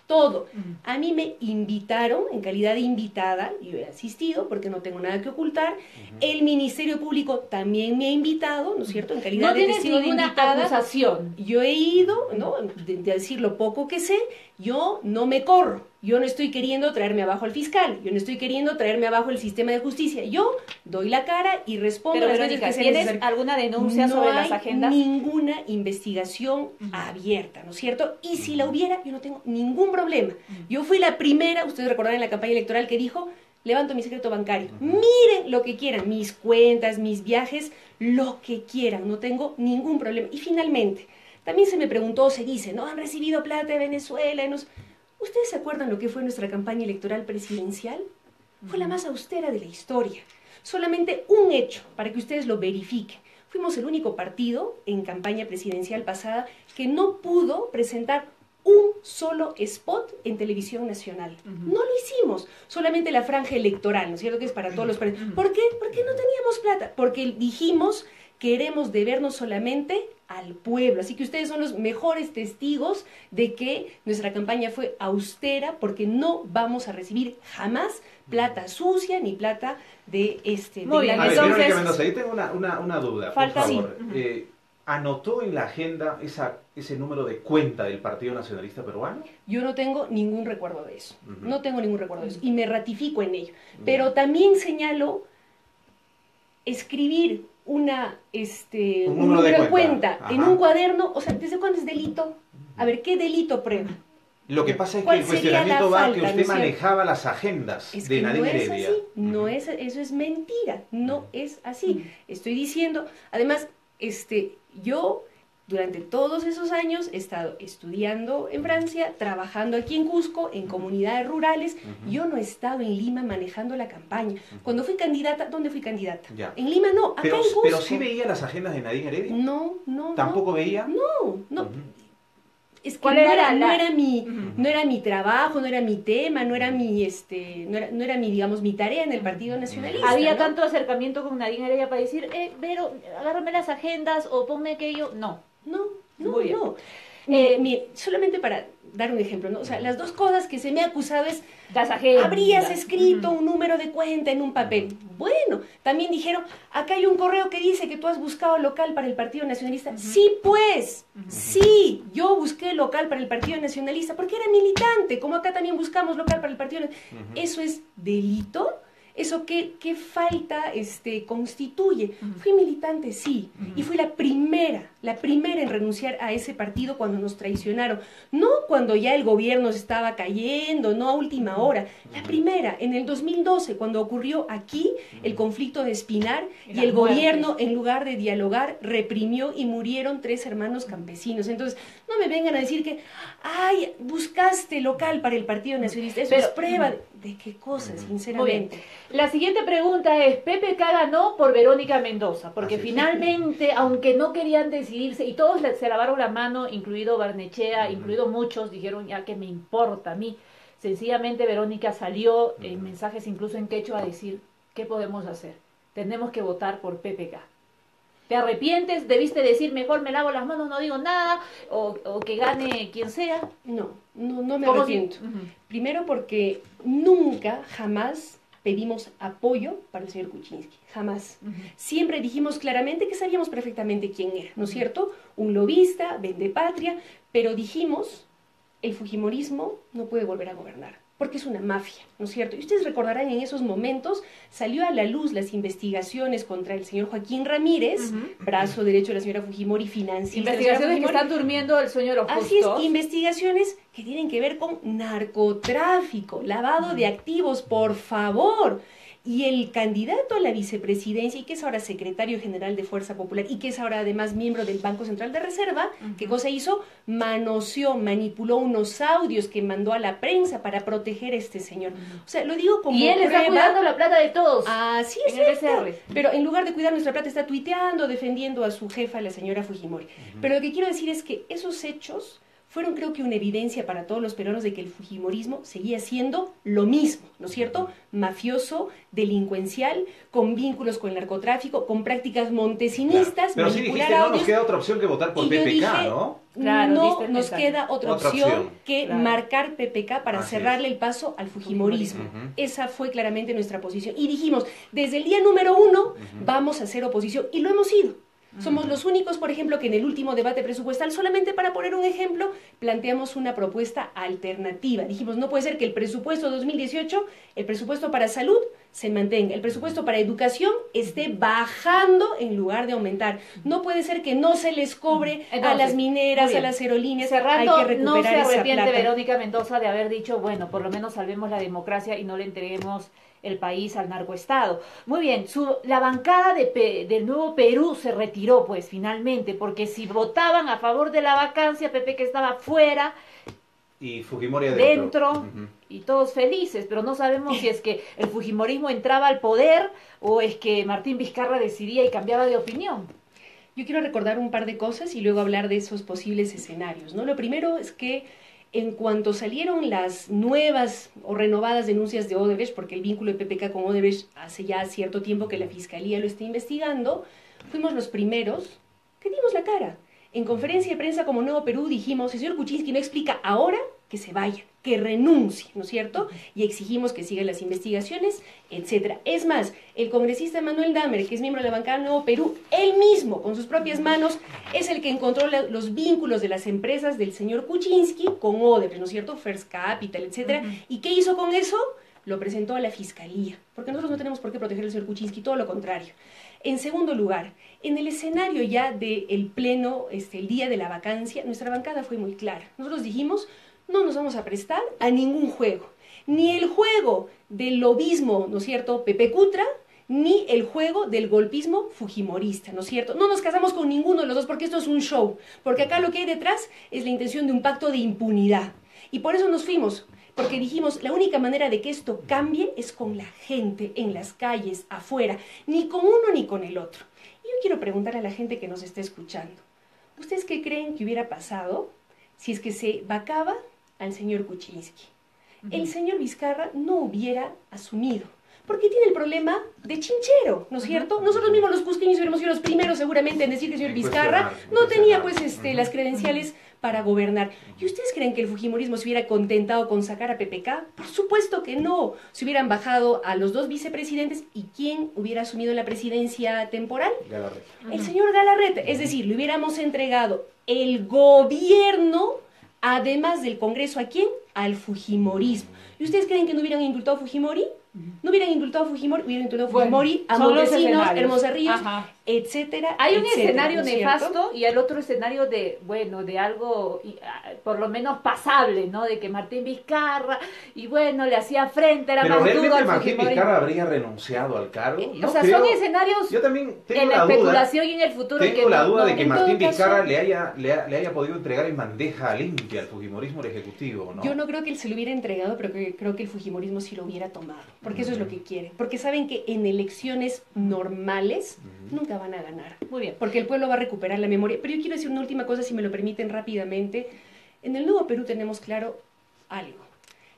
todo. A mí me invitaron, en calidad de invitada, yo he asistido porque no tengo nada que ocultar. El Ministerio Público también me ha invitado, ¿no es cierto?, en calidad
No
de
tienes
testigo de
ninguna
invitada.
acusación.
Yo he ido, ¿no?, de decir lo poco que sé, yo no me corro. Yo no estoy queriendo traerme abajo al fiscal, yo no estoy queriendo traerme abajo el sistema de justicia. Yo doy la cara y respondo
Pero,
las veces
Verónica,
que sea
¿tienes
necesario.
alguna denuncia sobre las agendas?
No hay ninguna investigación abierta, ¿no es cierto? Y si la hubiera, yo no tengo ningún problema. Yo fui la primera, ustedes recordarán en la campaña electoral, que dijo, levanto mi secreto bancario. Miren lo que quieran, mis cuentas, mis viajes, lo que quieran, no tengo ningún problema. Y finalmente, también se me preguntó, se dice, ¿no? Han recibido plata de Venezuela. ¿Ustedes se acuerdan lo que fue nuestra campaña electoral presidencial? Fue la más austera de la historia. Solamente un hecho, para que ustedes lo verifiquen. Fuimos el único partido en campaña presidencial pasada que no pudo presentar un solo spot en televisión nacional. No lo hicimos, solamente la franja electoral, ¿no es cierto?, que es para todos los partidos. ¿Por qué? Porque no teníamos plata, porque dijimos queremos debernos solamente al pueblo. Así que ustedes son los mejores testigos de que nuestra campaña fue austera, porque no vamos a recibir jamás plata sucia ni plata de
Muy bien,
A ver,
entonces,
Verónica Mendoza, ahí tengo una duda,
falta-
por favor.
sí.
¿Anotó en la agenda ese número de cuenta del Partido Nacionalista Peruano?
Yo no tengo ningún recuerdo de eso.
Ujú.
No tengo ningún recuerdo de eso. Y me ratifico en ello. Pero también señalo escribir un número de cuenta en
Ajá.
un cuaderno. O sea, ¿desde cuándo es delito? A ver, ¿qué delito prueba?
Lo que pasa es que
¿Cuál
el
sería
cuestionamiento
la
va a
falta,
que
¿no
usted
es cierto?
manejaba las agendas
Es
de
que no
Nadine
es
Heredia.
así, no es, eso es mentira, no es así. Estoy diciendo, además, yo durante todos esos años he estado estudiando en Francia, trabajando aquí en Cusco, en comunidades rurales. Yo no he estado en Lima manejando la campaña. Cuando fui candidata, ¿dónde fui candidata?
Ya.
En Lima no, acá
Pero,
en Cusco.
pero sí veía las agendas de Nadine Heredia.
No.
¿Tampoco veía?
No.
Ujú.
Es que
¿Cuál
no
era
no
la-
era mi trabajo, no era mi tema, no era mi, digamos, mi tarea en el Partido Nacionalista.
¿Había
¿no?
tanto acercamiento con Nadine Heredia para decir, Vero, agárrame las agendas o ponme aquello? No.
No.
Muy bien.
Solamente para dar un ejemplo, ¿no? O sea, las dos cosas que se me ha acusado es,
Las agendas.
habrías escrito un número de cuenta en un papel. Bueno, también dijeron, acá hay un correo que dice que tú has buscado local para el Partido Nacionalista. Sí, pues, sí, yo busqué local para el Partido Nacionalista porque era militante, como acá también buscamos local para el Partido Nacionalista. ¿Eso es delito? ¿Eso qué falta constituye? Fui militante, sí, y fui la primera en renunciar a ese partido cuando nos traicionaron. No cuando ya el gobierno se estaba cayendo, no a última hora. La primera, en el 2012, cuando ocurrió aquí el conflicto de Espinar, y
Las
el gobierno,
muertes.
en lugar de dialogar, reprimió y murieron 3 hermanos campesinos. Entonces, no me vengan a decir que, ay, buscaste local para el Partido Nacionalista. Eso
Pero-
es prueba de qué cosas,
Muy bien.
sinceramente.
La siguiente pregunta es, PPK ganó por Verónica Mendoza, porque
Así es.
finalmente, aunque no querían decidirse, y todos se lavaron la mano, incluido Barnechea, incluido muchos, dijeron, ya que me importa a mí. Sencillamente Verónica salió en mensajes incluso en quechua a decir, ¿qué podemos hacer? Tenemos que votar por PPK. ¿Te arrepientes? ¿Debiste decir, mejor me lavo las manos, no digo nada, o que gane quien sea?
No me
¿Cómo
arrepiento.
si- Ujú.
Primero porque nunca, jamás pedimos apoyo para el señor Kuczynski. Jamás. Siempre dijimos claramente que sabíamos perfectamente quién era, ¿no es cierto? Un lobista, vendepatria, pero dijimos, el fujimorismo no puede volver a gobernar, porque es una mafia, ¿no es cierto? Y ustedes recordarán, en esos momentos salió a la luz las investigaciones contra el señor Joaquín Ramírez, brazo derecho de la señora Fujimori, financista.
Investigaciones que están durmiendo el sueño de los
Así es,
justos.
investigaciones que tienen que ver con narcotráfico, lavado de activos, por favor. Y el candidato a la vicepresidencia, y que es ahora secretario general de Fuerza Popular, y que es ahora además miembro del Banco Central de Reserva, ¿qué cosa hizo? Manoseó, manipuló unos audios que mandó a la prensa para proteger a este señor. O sea, lo digo como
Y él está
prueba.
cuidando la plata de todos.
Así es,
en el BCR.
pero en lugar de cuidar nuestra plata está tuiteando, defendiendo a su jefa, la señora Fujimori. Pero lo que quiero decir es que esos hechos fueron, creo que, una evidencia para todos los peruanos de que el fujimorismo seguía siendo lo mismo, ¿no es cierto? Mafioso, delincuencial, con vínculos con el narcotráfico, con prácticas montesinistas,
Pero sí dijiste, no nos queda otra opción que votar por PPK, ¿no?
Claro, no nos
mensaje.
queda otra opción que
claro.
marcar PPK para cerrarle el paso al fujimorismo. Esa fue claramente nuestra posición. Y dijimos, desde el día número 1 vamos a hacer oposición, y lo hemos sido. Somos los únicos, por ejemplo, que en el último debate presupuestal, solamente para poner un ejemplo, planteamos una propuesta alternativa. Dijimos, no puede ser que el presupuesto 2018, el presupuesto para salud, se mantenga. El presupuesto para educación esté bajando en lugar de aumentar. No puede ser que no se les cobre a las mineras, a las aerolíneas.
Cerrando,
hay que recuperar
no se
esa
arrepiente
plata.
Verónica Mendoza de haber dicho, bueno, por lo menos salvemos la democracia y no le entreguemos el país al narcoestado. Muy bien, la bancada del Nuevo Perú se retiró, pues, finalmente, porque si votaban a favor de la vacancia, Pepe que estaba fuera,
y Fujimori
dentro, y todos felices, pero no sabemos si es que el fujimorismo entraba al poder o es que Martín Vizcarra decidía y cambiaba de opinión.
Yo quiero recordar un par de cosas y luego hablar de esos posibles escenarios, ¿no? Lo primero es que en cuanto salieron las nuevas o renovadas denuncias de Odebrecht, porque el vínculo de PPK con Odebrecht hace ya cierto tiempo que la Fiscalía lo está investigando, fuimos los primeros que dimos la cara. En conferencia de prensa como Nuevo Perú dijimos, el señor Kuczynski no explica ahora, que se vaya, que renuncie, ¿no es cierto? Y exigimos que sigan las investigaciones, etcétera. Es más, el congresista Manuel Dahmer, que es miembro de la bancada Nuevo Perú, él mismo, con sus propias manos, es el que encontró los vínculos de las empresas del señor Kuczynski con Odebrecht, ¿no es cierto? First Capital, etcétera. ¿Y qué hizo con eso? Lo presentó a la Fiscalía, porque nosotros no tenemos por qué proteger al señor Kuczynski, todo lo contrario. En segundo lugar, en el escenario ya del pleno, el día de la vacancia, nuestra bancada fue muy clara. Nosotros dijimos, no nos vamos a prestar a ningún juego, ni el juego del lobismo, ¿no es cierto?, Pepe Cutra, ni el juego del golpismo fujimorista, ¿no es cierto? No nos casamos con ninguno de los dos porque esto es un show, porque acá lo que hay detrás es la intención de un pacto de impunidad. Y por eso nos fuimos, porque dijimos, la única manera de que esto cambie es con la gente, en las calles, afuera, ni con uno ni con el otro. Y yo quiero preguntar a la gente que nos está escuchando, ¿ustedes qué creen que hubiera pasado si es que se vacaba al señor Kuczynski? El señor Vizcarra no hubiera asumido, porque tiene el problema de chinchero, ¿no es cierto? Nosotros mismos los cusqueños hubiéramos sido los primeros seguramente en decir que el señor Vizcarra no tenía pues las credenciales para gobernar. ¿Y ustedes creen que el fujimorismo se hubiera contentado con sacar a PPK? Por supuesto que no. Se hubieran bajado a los dos vicepresidentes, ¿y quién hubiera asumido la presidencia temporal?
Galarreta.
El señor Galarreta. Es decir, le hubiéramos entregado el gobierno, además del Congreso, ¿a quién? Al fujimorismo. ¿Y ustedes creen que no hubieran indultado a Fujimori? No hubieran indultado a Fujimori, hubieran indultado a Fujimori, a Montesinos, Hermosa Ríos, etcétera.
Hay un
etcétera,
escenario
¿no es
nefasto
cierto?
y el otro escenario de, bueno, de algo por lo menos pasable, ¿no? De que Martín Vizcarra, y bueno, le hacía frente, era
Pero
más duro
realmente
al
Martín
Fujimori.
Vizcarra habría renunciado al cargo.
O sea, son escenarios
Yo también tengo
en la
la duda.
especulación y en el futuro.
Tengo
que
la
no-
duda
no-
de que
en
Martín
todo
Vizcarra
caso-
le haya podido entregar en bandeja limpia al fujimorismo al Ejecutivo, ¿no?
Yo no creo que él se lo hubiera entregado, pero creo que el fujimorismo sí lo hubiera tomado, porque eso es lo que quieren. Porque saben que en elecciones normales nunca van a ganar.
Muy bien.
Porque el pueblo va a recuperar la memoria. Pero yo quiero decir una última cosa, si me lo permiten rápidamente. En el Nuevo Perú tenemos claro algo,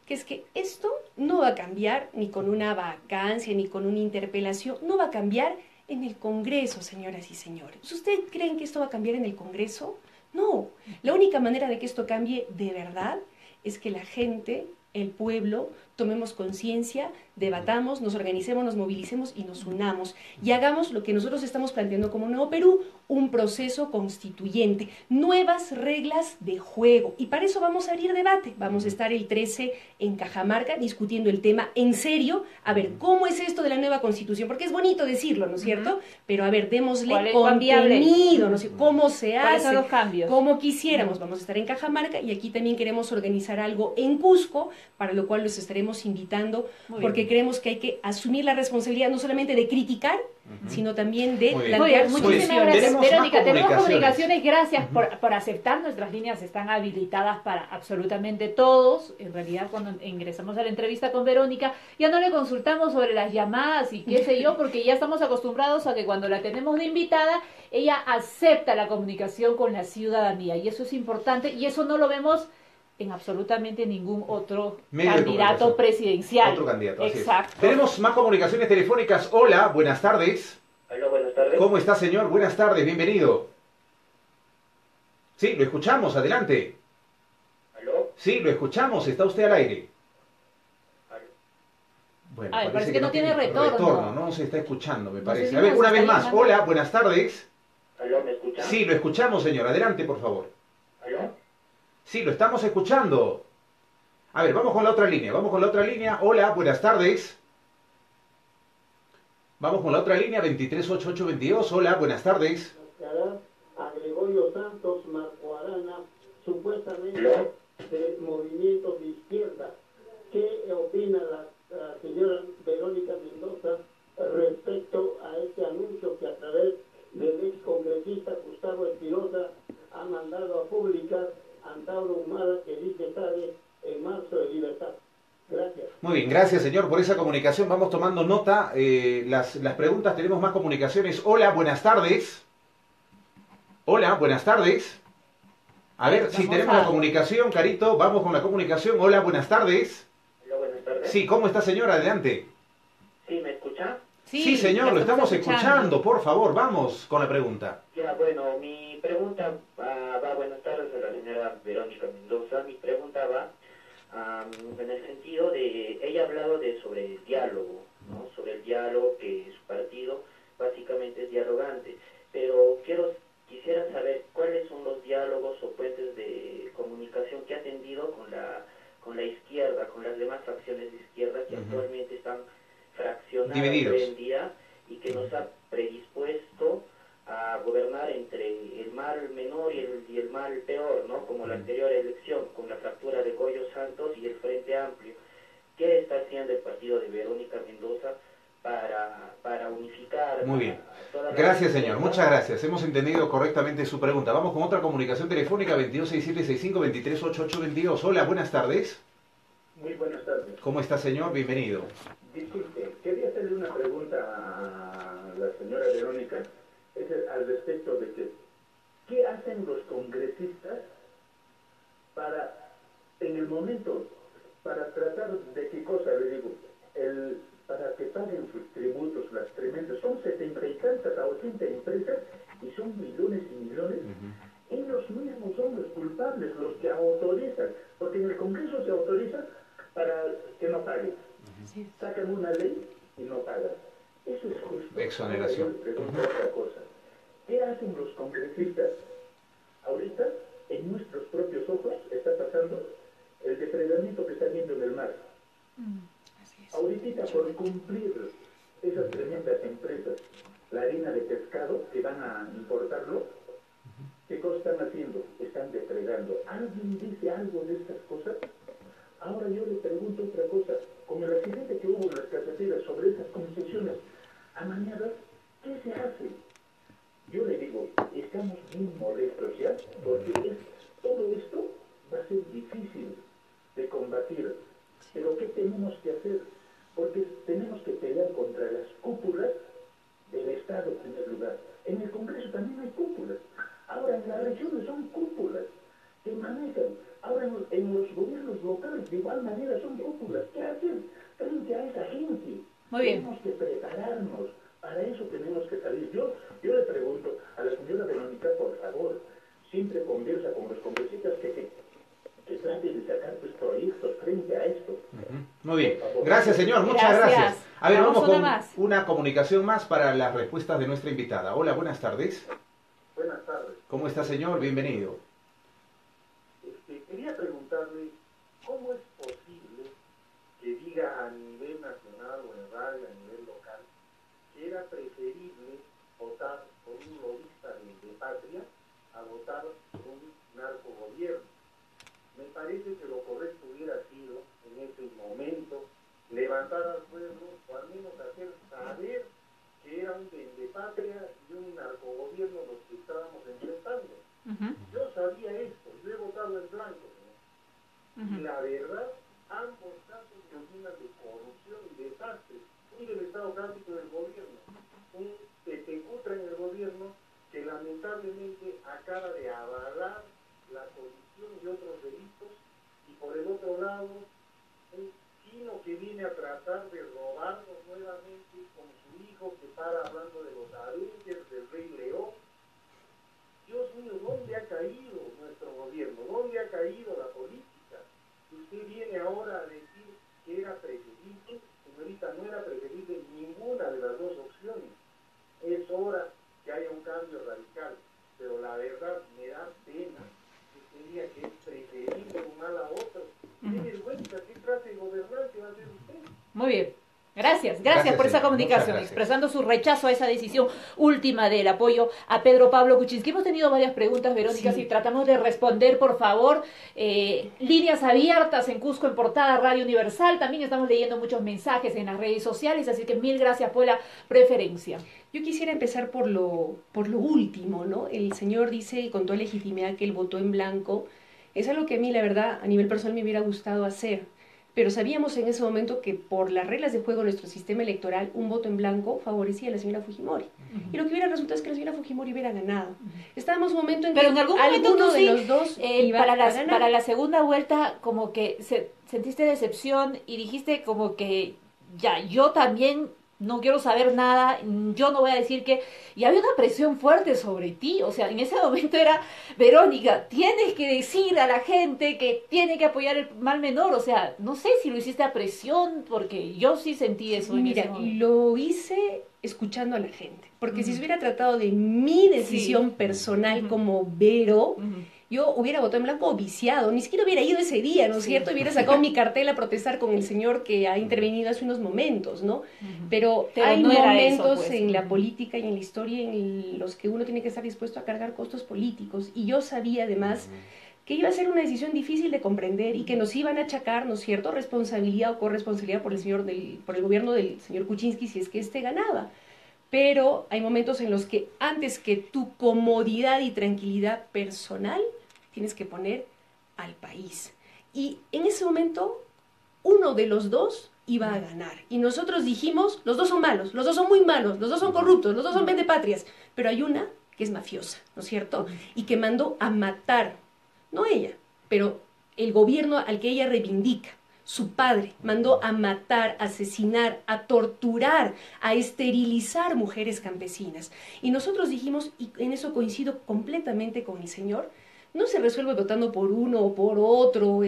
que es que esto no va a cambiar ni con una vacancia, ni con una interpelación, no va a cambiar en el Congreso, señoras y señores. ¿Ustedes creen que esto va a cambiar en el Congreso? No. La única manera de que esto cambie de verdad es que la gente, el pueblo, tomemos conciencia, debatamos, nos organicemos, nos movilicemos y nos unamos y hagamos lo que nosotros estamos planteando como Nuevo Perú, un proceso constituyente, nuevas reglas de juego. Y para eso vamos a abrir debate. Vamos a estar el 13 en Cajamarca discutiendo el tema en serio. A ver, ¿cómo es esto de la nueva constitución? Porque es bonito decirlo, ¿no es cierto? Pero a ver,
¿Cuál
démosle
es cuán viable?
contenido, no sé, cómo se
¿Cuáles son
hace,
los cambios?
como quisiéramos. Vamos a estar en Cajamarca y aquí también queremos organizar algo en Cusco, para lo cual los estaremos estaremos invitando,
Muy
porque
bien.
creemos que hay que asumir la responsabilidad no solamente de criticar, sino también de
Muy bien.
Muy bien,
plantear
muchísimas
soluciones.
gracias.
Tenemos más
Verónica, tenemos
comunicaciones.
comunicaciones. Gracias por aceptar. Nuestras líneas están habilitadas para absolutamente todos. En realidad, cuando ingresamos a la entrevista con Verónica, ya no le consultamos sobre las llamadas y qué sé yo, porque ya estamos acostumbrados a que cuando la tenemos de invitada, ella acepta la comunicación con la ciudadanía. Y eso es importante y eso no lo vemos en absolutamente ningún otro
Medio de
candidato
comunicación.
presidencial.
Otro candidato, así es.
Exacto.
Tenemos más comunicaciones telefónicas. Hola, buenas tardes.
Hola, buenas tardes.
¿Cómo está, señor? Buenas tardes, bienvenido. Sí, lo escuchamos, adelante.
¿Aló?
Sí, lo escuchamos, está usted al aire.
¿Aló?
Bueno,
Ah, parece que no tiene retorno.
No se está escuchando, me
No
parece.
sé si
A ver,
nos
una
está
vez más.
llamando.
Hola, buenas tardes.
¿Aló? ¿Me escuchan?
Sí, lo escuchamos, señor. Adelante, por favor.
¿Aló?
Sí, lo estamos escuchando. A ver, vamos con la otra línea. Vamos con la otra línea. Hola, buenas tardes. Vamos con la otra línea, 238822. Hola, buenas tardes.
A Gregorio Santos Marco Arana, supuestamente
¿Aló?
de movimientos de izquierda. ¿Qué opina la señora Verónica Mendoza respecto a este anuncio que a través del ex congresista Gustavo Espinosa ha mandado a publicar Antauro Humada, que dice sale en marzo de libertad? Gracias.
Muy bien, gracias, señor, por esa comunicación. Vamos tomando nota. Las preguntas, tenemos más comunicaciones. Hola, buenas tardes. Hola, buenas tardes. A ver, si
Vamos
tenemos
a-
la comunicación, Carito. Vamos con la comunicación. Hola, buenas tardes.
¿Aló? Buenas tardes.
Sí, ¿cómo está, señor? Adelante.
¿Sí? ¿Me escuchan?
Sí, señor,
la
lo estamos escuchando. Por favor, vamos con la pregunta.
Ya, bueno, mi pregunta va, buenas tardes a la señora Verónica Mendoza. Mi pregunta va en el sentido de, ella ha hablado sobre el diálogo, ¿no? Sobre el diálogo, que su partido básicamente es dialogante, pero quisiera saber cuáles son los diálogos o puentes de comunicación que ha tendido con la izquierda, con las demás facciones de izquierda que actualmente están fraccionadas
Divididos.
hoy en día y que nos ha predispuesto a gobernar entre el mal menor y el mal peor, ¿no? Como la anterior elección, con la fractura de Goyo Santos y el Frente Amplio. ¿Qué está haciendo el partido de Verónica Mendoza para unificar?
Muy bien.
a toda la
Gracias,
izquierda?
señor. Muchas gracias. Hemos entendido correctamente su pregunta. Vamos con otra comunicación telefónica, 226765 238822. Hola, buenas tardes.
Muy buenas tardes.
¿Cómo está, señor? Bienvenido.
Disculpe, quería hacerle una pregunta a la señora Verónica al respecto de que ¿qué hacen los congresistas para, en el momento, para tratar de qué cosa, le digo, para que paguen sus tributos, las tremendas, son 70 y tantas a 80 empresas y son millones y millones? Ellos mismos son los culpables, los que autorizan, porque en el Congreso se autoriza para que no paguen. Sacan una ley y no pagan. Eso es justo.
Exoneración.
Ahora yo le pregunto otra cosa. ¿Qué hacen los congresistas? Ahorita, en nuestros propios ojos, está pasando el depredamiento que está habiendo en el mar. Ahorita, por cumplir esas tremendas empresas, la harina de pescado que van a importarlo, ¿qué cosa están haciendo? Están depredando. ¿Alguien dice algo de estas cosas? Ahora yo le pregunto otra cosa. Con el accidente que hubo en las carreteras sobre esas concesiones amañadas, ¿qué se hace? Yo le digo, estamos muy molestos ya, porque todo esto va a ser difícil de combatir. Pero ¿qué tenemos que hacer? Porque tenemos que pelear contra las cúpulas del Estado en primer lugar. En el Congreso también hay cúpulas. Ahora en las regiones son cúpulas que manejan. Ahora en los gobiernos locales de igual manera son cúpulas. ¿Qué hacen frente a esa gente?
Muy bien.
Tenemos que prepararnos. Para eso tenemos que salir. Yo le pregunto a la señora Verónica, por favor, siempre conversa con los congresistas que traten de sacar pues, proyectos frente a esto.
Muy bien. Gracias, señor. Muchas
Gracias.
gracias. A ver,
Vamos
vamos
una
con
más.
una comunicación más para las respuestas de nuestra invitada. Hola, buenas tardes.
Buenas tardes.
¿Cómo está, señor? Bienvenido.
Quería preguntarle, ¿cómo es posible que diga a nivel nacional o en radio, a nivel local, que era preferible votar por un lobista de patria a votar por un narcogobierno? Me parece que lo correcto hubiera sido, en en ese momento, levantar al pueblo, o al menos hacer saber que era un vendepatria y un narcogobierno los que estábamos enfrentando. Yo sabía esto, yo he votado en blanco, ¿no? Y la verdad, ambos casos terminan de corrupción y desastre. Mire el estado clásico del gobierno, un tepecutra en el gobierno que lamentablemente acaba de avalar la corrupción y otros delitos, y por el otro lado, un chino que viene a tratar de robarnos nuevamente con su hijo que para hablando de los Avengers, del Rey León. Dios mío, ¿dónde ha caído nuestro gobierno? ¿Dónde ha caído la política? Usted viene ahora a decir que era preferible. Señorita, no era preferible ninguna de las dos opciones. Es hora que haya un cambio radical, pero la verdad me da pena que se diga que es preferible un mal a otro. ¿Qué vergüenza? ¿Qué clase de gobernante va a ser usted?
Muy bien. Gracias por esa comunicación, expresando su rechazo a esa decisión última del apoyo a Pedro Pablo Kuczynski. Hemos tenido varias preguntas, Verónica, si tratamos de responder, por favor. Líneas abiertas en Cusco en Portada Radio Universal. También estamos leyendo muchos mensajes en las redes sociales, así que mil gracias por la preferencia.
Yo quisiera empezar por lo último, ¿no? El señor dice con toda legitimidad que él votó en blanco. Es algo que a mí, la verdad, a nivel personal me hubiera gustado hacer. Pero sabíamos en ese momento que por las reglas de juego de nuestro sistema electoral, un voto en blanco favorecía a la señora Fujimori. Y lo que hubiera resultado es que la señora Fujimori hubiera ganado. Estábamos en un momento en que
en algún momento
alguno
sí,
de los dos iba a ganar.
Para la segunda vuelta, como que sentiste decepción y dijiste como que ya, yo también no quiero saber nada, yo no voy a decir que... Y había una presión fuerte sobre ti, o sea, en ese momento era, Verónica, tienes que decir a la gente que tiene que apoyar el mal menor, o sea, no sé si lo hiciste a presión, porque yo sí sentí eso en ese momento.
Lo hice escuchando a la gente, porque si se hubiera tratado de mi decisión personal como Vero... Yo hubiera votado en blanco viciado, ni siquiera hubiera ido ese día, ¿no es cierto? Hubiera sacado mi cartel a protestar con el señor que ha intervenido hace unos momentos, ¿no? Pero hay
no
momentos
eso, pues.
en la política y en la historia en los que uno tiene que estar dispuesto a cargar costos políticos. Y yo sabía además que iba a ser una decisión difícil de comprender y que nos iban a achacar, ¿no es cierto?, responsabilidad o corresponsabilidad por el gobierno del señor Kuczynski si es que éste ganaba. Pero hay momentos en los que antes que tu comodidad y tranquilidad personal, tienes que poner al país. Y en ese momento, uno de los dos iba a ganar. Y nosotros dijimos, los dos son malos, los dos son muy malos, los dos son corruptos, los dos son vendepatrias. Pero hay una que es mafiosa, ¿no es cierto? Y que mandó a matar, no ella, pero el gobierno al que ella reivindica. Su padre mandó a matar, a asesinar, a torturar, a esterilizar mujeres campesinas. Y nosotros dijimos, y en eso coincido completamente con el señor, no se resuelve votando por uno o por otro,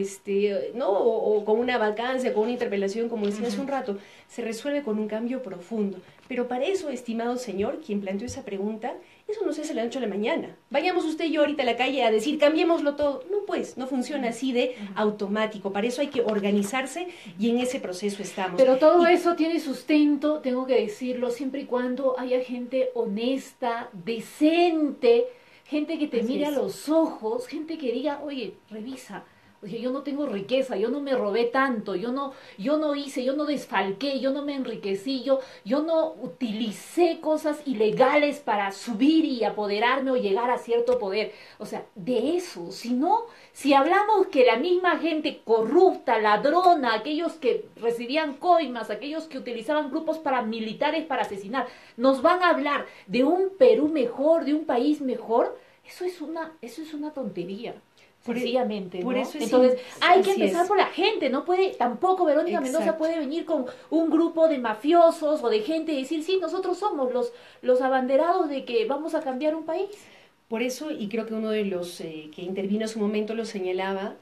¿no? O con una vacancia, con una interpelación, como decía hace un rato, se resuelve con un cambio profundo. Pero para eso, estimado señor, quien planteó esa pregunta, eso no se hace de la noche a la mañana. Vayamos usted y yo ahorita a la calle a decir, cambiémoslo todo. No, pues, no funciona así de automático. Para eso hay que organizarse y en ese proceso estamos.
Pero todo eso tiene sustento, tengo que decirlo, siempre y cuando haya gente honesta, decente, gente que te mire a los ojos, gente que diga, oye, revisa, oye, yo no tengo riqueza, yo no me robé tanto, yo no hice, yo no desfalqué, yo no me enriquecí, yo no utilicé cosas ilegales para subir y apoderarme o llegar a cierto poder. O sea, de eso, si hablamos que la misma gente corrupta, ladrona, aquellos que recibían coimas, aquellos que utilizaban grupos paramilitares para asesinar, nos van a hablar de un Perú mejor, de un país mejor, eso es una tontería. Sencillamente, ¿no?
Por eso
entonces hay que empezar por la gente, no puede, tampoco Verónica Mendoza puede venir con un grupo de mafiosos o de gente y decir, sí, nosotros somos los abanderados de que vamos a cambiar un país.
Por eso, y creo que uno de los que intervino en su momento lo señalaba,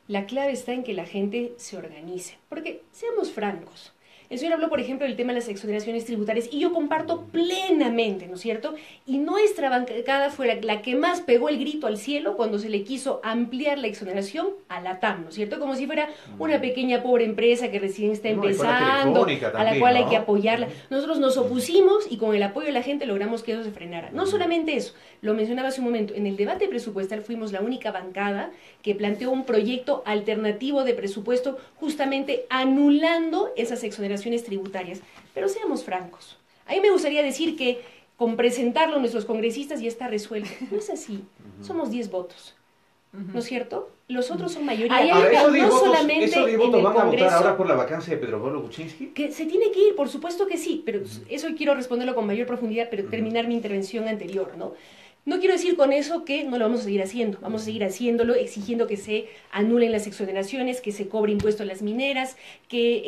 la clave está en que la gente se organice, porque seamos francos, El señor habló, por ejemplo, del tema de las exoneraciones tributarias, y yo comparto plenamente, ¿no es cierto? Y nuestra bancada fue la que más pegó el grito al cielo cuando se le quiso ampliar la exoneración a la TAM, ¿no es cierto? Como si fuera una pequeña pobre empresa que recién está empezando, a la cual hay que apoyarla. Nosotros nos opusimos y con el apoyo de la gente logramos que eso se frenara. No solamente eso, lo mencionaba hace un momento, en el debate presupuestal fuimos la única bancada que planteó un proyecto alternativo de presupuesto justamente anulando esas exoneraciones tributarias. Pero seamos francos, a mí me gustaría decir que con presentarlo a nuestros congresistas ya está resuelto. No es así, somos 10 votos. ¿No es cierto? Los otros son mayoría.
Ahora, ¿esos 10
no
votos,
solamente
¿esos 10 votos van a
Congreso,
votar ahora por la vacancia de Pedro Pablo Kuczynski?
que se tiene que ir, por supuesto que sí, pero eso quiero responderlo con mayor profundidad, pero terminar mi intervención anterior, ¿no? No quiero decir con eso que no lo vamos a seguir haciendo, vamos a seguir haciéndolo, exigiendo que se anulen las exoneraciones, que se cobre impuesto a las mineras, que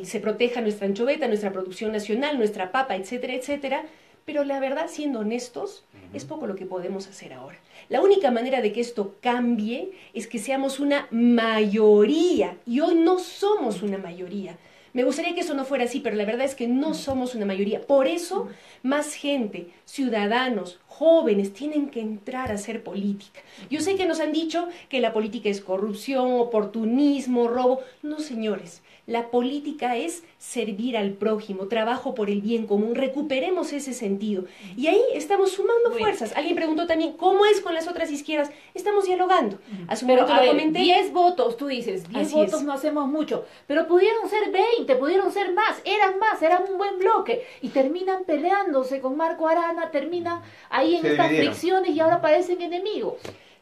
se proteja nuestra anchoveta, nuestra producción nacional, nuestra papa, etcétera, etcétera. Pero la verdad, siendo honestos, es poco lo que podemos hacer ahora. La única manera de que esto cambie es que seamos una mayoría, y hoy no somos una mayoría. Me gustaría que eso no fuera así, pero la verdad es que no somos una mayoría. Por eso, más gente, ciudadanos, jóvenes, tienen que entrar a hacer política. Yo sé que nos han dicho que la política es corrupción, oportunismo, robo. No, señores. La política es servir al prójimo, trabajo por el bien común, recuperemos ese sentido. Y ahí estamos sumando fuerzas. Alguien preguntó también, ¿cómo es con las otras izquierdas? Estamos dialogando.
Pero, a ver, 10 votos, tú dices, 10 votos no hacemos mucho, pero pudieron ser 20, pudieron ser más, eran un buen bloque, y terminan peleándose con Marco Arana, terminan ahí en estas fricciones y ahora parecen enemigos.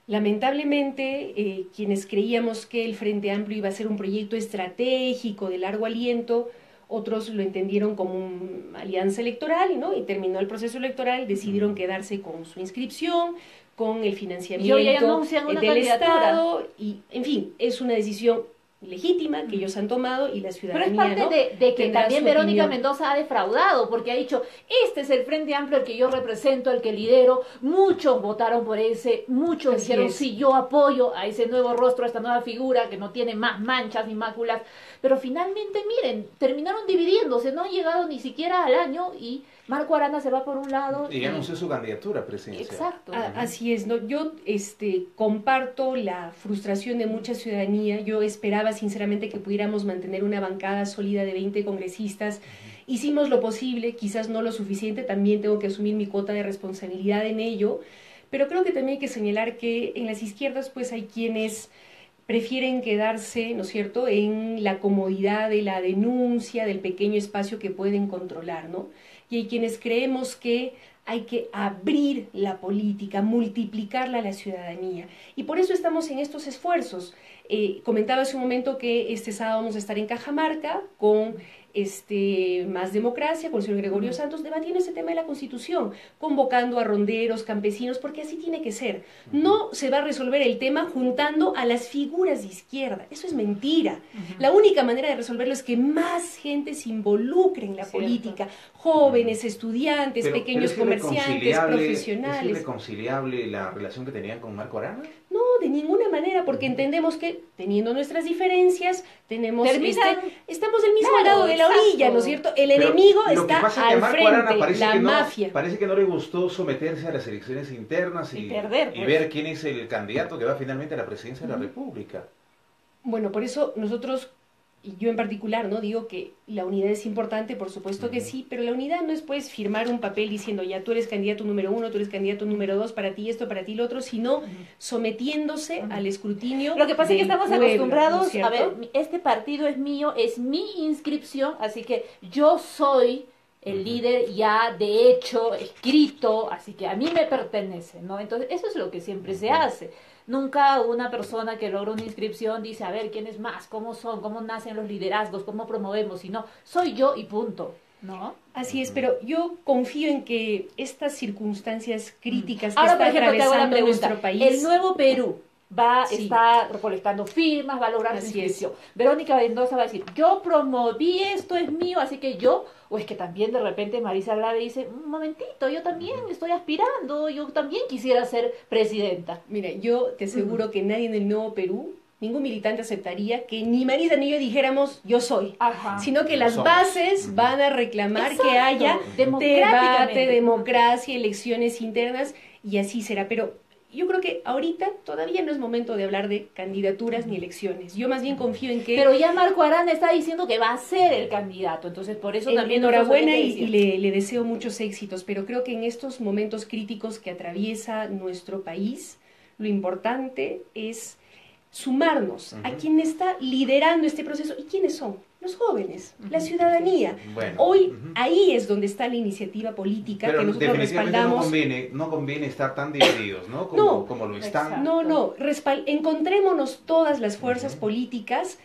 Lamentablemente, quienes creíamos que el Frente Amplio iba a ser un proyecto estratégico de largo aliento, otros lo entendieron como una alianza electoral, ¿no? Y terminó el proceso electoral, decidieron quedarse con su inscripción, con el financiamiento del Estado, y en fin, es una decisión legítima que ellos han tomado y la ciudadanía.
Pero es parte de que también Verónica Mendoza ha defraudado, porque ha dicho, este es el Frente Amplio al que yo represento, al que lidero, muchos votaron por ese, muchos dijeron, sí, yo apoyo a ese nuevo rostro, a esta nueva figura que no tiene más manchas ni máculas, pero finalmente, miren, terminaron dividiéndose, no han llegado ni siquiera al año y Marco Arana se va por un lado.
Y anunció su candidatura presidencial.
Exacto.
Así es, ¿no? Yo comparto la frustración de mucha ciudadanía. Yo esperaba sinceramente que pudiéramos mantener una bancada sólida de 20 congresistas. Hicimos lo posible, quizás no lo suficiente, también tengo que asumir mi cuota de responsabilidad en ello, pero creo que también hay que señalar que en las izquierdas pues hay quienes prefieren quedarse, ¿no es cierto?, en la comodidad de la denuncia, del pequeño espacio que pueden controlar, ¿no? Y hay quienes creemos que hay que abrir la política, multiplicarla a la ciudadanía. Y por eso estamos en estos esfuerzos. Comentaba hace un momento que este sábado vamos a estar en Cajamarca con Más Democracia, con el señor Gregorio Santos, debatiendo este tema de la Constitución, convocando a ronderos, campesinos, porque así tiene que ser. No se va a resolver el tema juntando a las figuras de izquierda. Eso es mentira. La única manera de resolverlo es que más gente se involucre en la política. Jóvenes, estudiantes, pequeños comerciantes, profesionales.
¿Es irreconciliable la relación que tenían con Marco Arana?
No, de ninguna manera, porque entendemos que teniendo nuestras diferencias, estamos del mismo lado de la orilla, ¿no es cierto? El enemigo está al frente, la mafia.
Parece que no le gustó someterse a las elecciones internas y ver quién es el candidato que va finalmente a la presidencia de la República.
Bueno, por eso nosotros, y yo en particular, ¿no? Digo que la unidad es importante, por supuesto que sí, pero la unidad no es pues firmar un papel diciendo ya tú eres candidato número 1, tú eres candidato número 2, para ti esto, para ti lo otro, sino sometiéndose al escrutinio.
Lo que pasa es que estamos acostumbrados, ¿no? A ver, este partido es mío, es mi inscripción, así que yo soy el líder ya de hecho, escrito, así que a mí me pertenece, ¿no? Entonces eso es lo que siempre se hace. Nunca una persona que logra una inscripción dice, a ver, ¿quién es más? ¿Cómo son? ¿Cómo nacen los liderazgos? ¿Cómo promovemos? Sino, soy yo y punto, ¿no?
Así es, pero yo confío en que estas circunstancias críticas que está atravesando nuestro país...
El nuevo Perú está recolectando firmas, va a lograr su inscripción. Verónica Mendoza va a decir, yo promoví esto, es mío, así que yo... O es que también de repente Marisa Grave dice, un momentito, yo también estoy aspirando, yo también quisiera ser presidenta.
Mira, yo te aseguro que nadie en el Nuevo Perú ningún militante aceptaría que ni Marisa ni yo dijéramos yo soy,
Ajá.
sino que
Lo
las
somos.
bases van a reclamar
Exacto,
que haya
democráticamente.
debate, democracia, elecciones internas, y así será. Pero yo creo que ahorita todavía no es momento de hablar de candidaturas ni elecciones. Yo más bien confío en que...
Pero ya Marco Arana está diciendo que va a ser el candidato, entonces por eso también...
enhorabuena
nosotros
y le deseo muchos éxitos, pero creo que en estos momentos críticos que atraviesa nuestro país, lo importante es sumarnos a quien está liderando este proceso. ¿Y quiénes son? Los jóvenes, la ciudadanía.
Bueno,
Hoy ahí es donde está la iniciativa política
pero
que nosotros
definitivamente
respaldamos.
no conviene estar tan divididos, ¿no?
No,
Como lo están.
No, encontrémonos todas las fuerzas políticas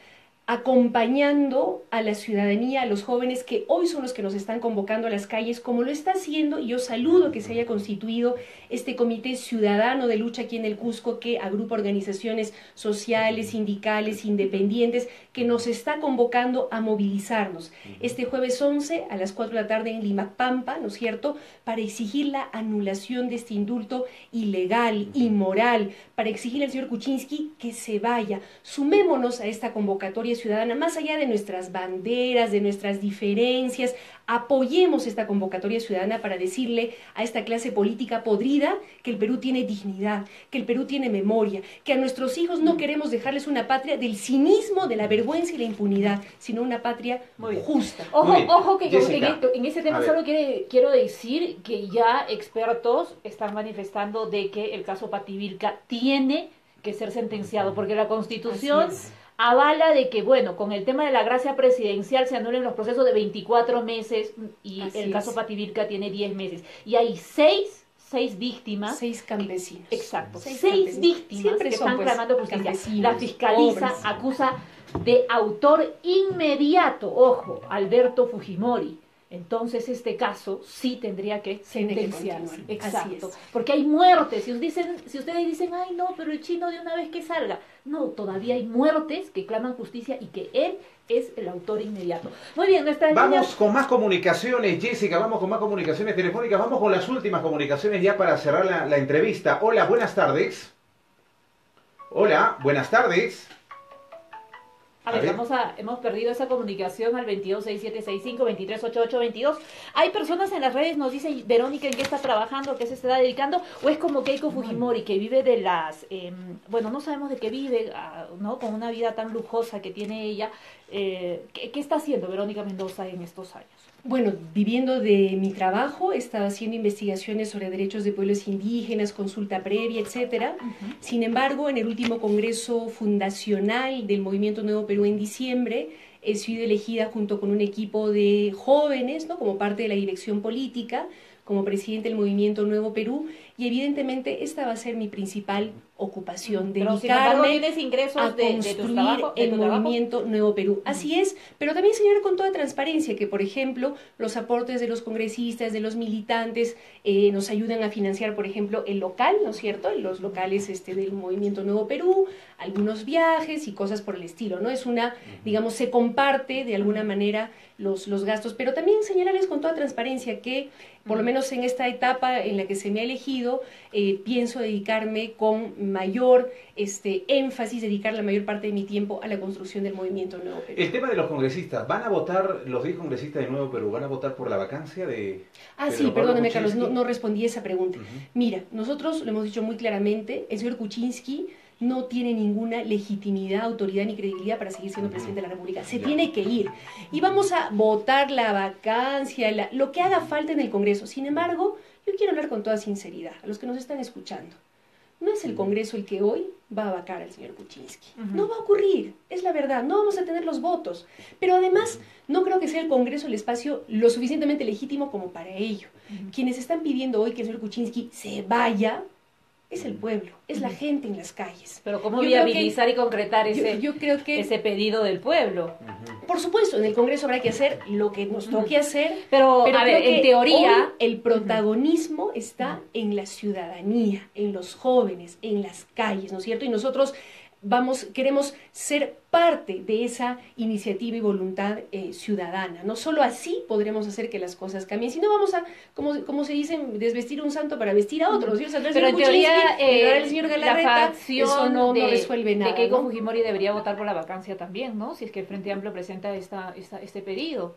acompañando a la ciudadanía, a los jóvenes que hoy son los que nos están convocando a las calles, como lo está haciendo, y yo saludo que se haya constituido este comité ciudadano de lucha aquí en el Cusco, que agrupa organizaciones sociales, sindicales, independientes, que nos está convocando a movilizarnos este jueves 11 a las 4 de la tarde en Limapampa, ¿no es cierto?, para exigir la anulación de este indulto ilegal, inmoral, para exigirle al señor Kuczynski que se vaya. Sumémonos a esta convocatoria ciudadana, más allá de nuestras banderas, de nuestras diferencias, apoyemos esta convocatoria ciudadana para decirle a esta clase política podrida que el Perú tiene dignidad, que el Perú tiene memoria, que a nuestros hijos no queremos dejarles una patria del cinismo, de la vergüenza y la impunidad, sino una patria justa.
Ojo,
Bien.
ojo que
Jessica,
en ese tema
a ver.
solo quiero decir que ya expertos están manifestando de que el caso Pativilca tiene que ser sentenciado, porque la Constitución
Así es.
avala de que, bueno, con el tema de la gracia presidencial se anulen los procesos de 24 meses y
Así
el caso
es.
Pativilca tiene 10 meses. Y hay seis víctimas.
6 campesinos.
Exacto,
6
seis
campesinos.
víctimas
Siempre
que
son,
están
pues,
clamando justicia.
campesinos,
La fiscaliza
pobres.
acusa de autor inmediato, ojo, Alberto Fujimori. Entonces este caso sí tendría que
Tiene que
sentenciarse.
continuar.
Exacto.
Así es.
Porque hay muertes. Si ustedes dicen, ay no, pero el chino de una vez que salga. No, todavía hay muertes que claman justicia y que él es el autor inmediato. Muy bien, nuestra
Vamos con más comunicaciones, Jessica, vamos con más comunicaciones telefónicas, vamos con las últimas comunicaciones ya para cerrar la entrevista. Hola, buenas tardes. Hola, buenas tardes.
A ver, hemos perdido esa comunicación al 226765, 238822. Hay personas en las redes, nos dicen, Verónica, ¿en qué está trabajando? ¿A qué se está dedicando? O es como Keiko Fujimori, que vive de las... bueno, no sabemos de qué vive, ¿no? Con una vida tan lujosa que tiene ella. ¿Qué está haciendo Verónica Mendoza en estos años?
Bueno, viviendo de mi trabajo, he estado haciendo investigaciones sobre derechos de pueblos indígenas, consulta previa, etcétera. Sin embargo, en el último congreso fundacional del Movimiento Nuevo Perú en diciembre, he sido elegida junto con un equipo de jóvenes, ¿no?, como parte de la dirección política, como presidente del Movimiento Nuevo Perú, y evidentemente esta va a ser mi principal ocupación,
Pero sin embargo,
dedicarme
¿tienes ingresos
a
de tu
construir
trabajo?
el Movimiento Nuevo Perú. Así es, pero también señalar con toda transparencia que, por ejemplo, los aportes de los congresistas, de los militantes, nos ayudan a financiar, por ejemplo, el local, ¿no es cierto?, los locales del Movimiento Nuevo Perú, algunos viajes y cosas por el estilo, ¿no? Es una, digamos, se comparte de alguna manera los gastos, pero también señalarles con toda transparencia que, por lo menos en esta etapa en la que se me ha elegido, pienso dedicarme con mayor énfasis, dedicar la mayor parte de mi tiempo a la construcción del Movimiento Nuevo Perú.
El tema de los congresistas, ¿van a votar, los 10 congresistas de Nuevo Perú, van a votar por la vacancia de...
Sí, perdóname, Carlos, no respondí esa pregunta.
Uh-huh.
Mira, nosotros lo hemos dicho muy claramente, el señor Kuczynski no tiene ninguna legitimidad, autoridad ni credibilidad para seguir siendo presidente de la República. Se tiene que ir. Y vamos a votar la vacancia, lo que haga falta en el Congreso. Sin embargo, yo quiero hablar con toda sinceridad a los que nos están escuchando. No es el Congreso el que hoy va a vacar al señor Kuczynski. No va a ocurrir, es la verdad, no vamos a tener los votos. Pero además, no creo que sea el Congreso el espacio lo suficientemente legítimo como para ello. Quienes están pidiendo hoy que el señor Kuczynski se vaya es el pueblo, es la gente en las calles.
Pero ¿cómo
Yo
viabilizar y concretar
yo creo que
ese pedido del pueblo?
Por supuesto, en el Congreso habrá que hacer lo que nos toque hacer,
pero a ver,
creo que
en teoría
hoy el protagonismo está en la ciudadanía, en los jóvenes, en las calles, ¿no es cierto? Y nosotros queremos ser parte de esa iniciativa y voluntad ciudadana. No solo así podremos hacer que las cosas cambien, sino vamos a, como se dice, desvestir un santo para vestir a otro. ¿Sí? O sea,
pero en teoría,
el señor Galarreta, eso no resuelve nada.
De Keiko
¿no?
Fujimori debería votar por la vacancia también, ¿no? Si es que el Frente Amplio presenta este pedido.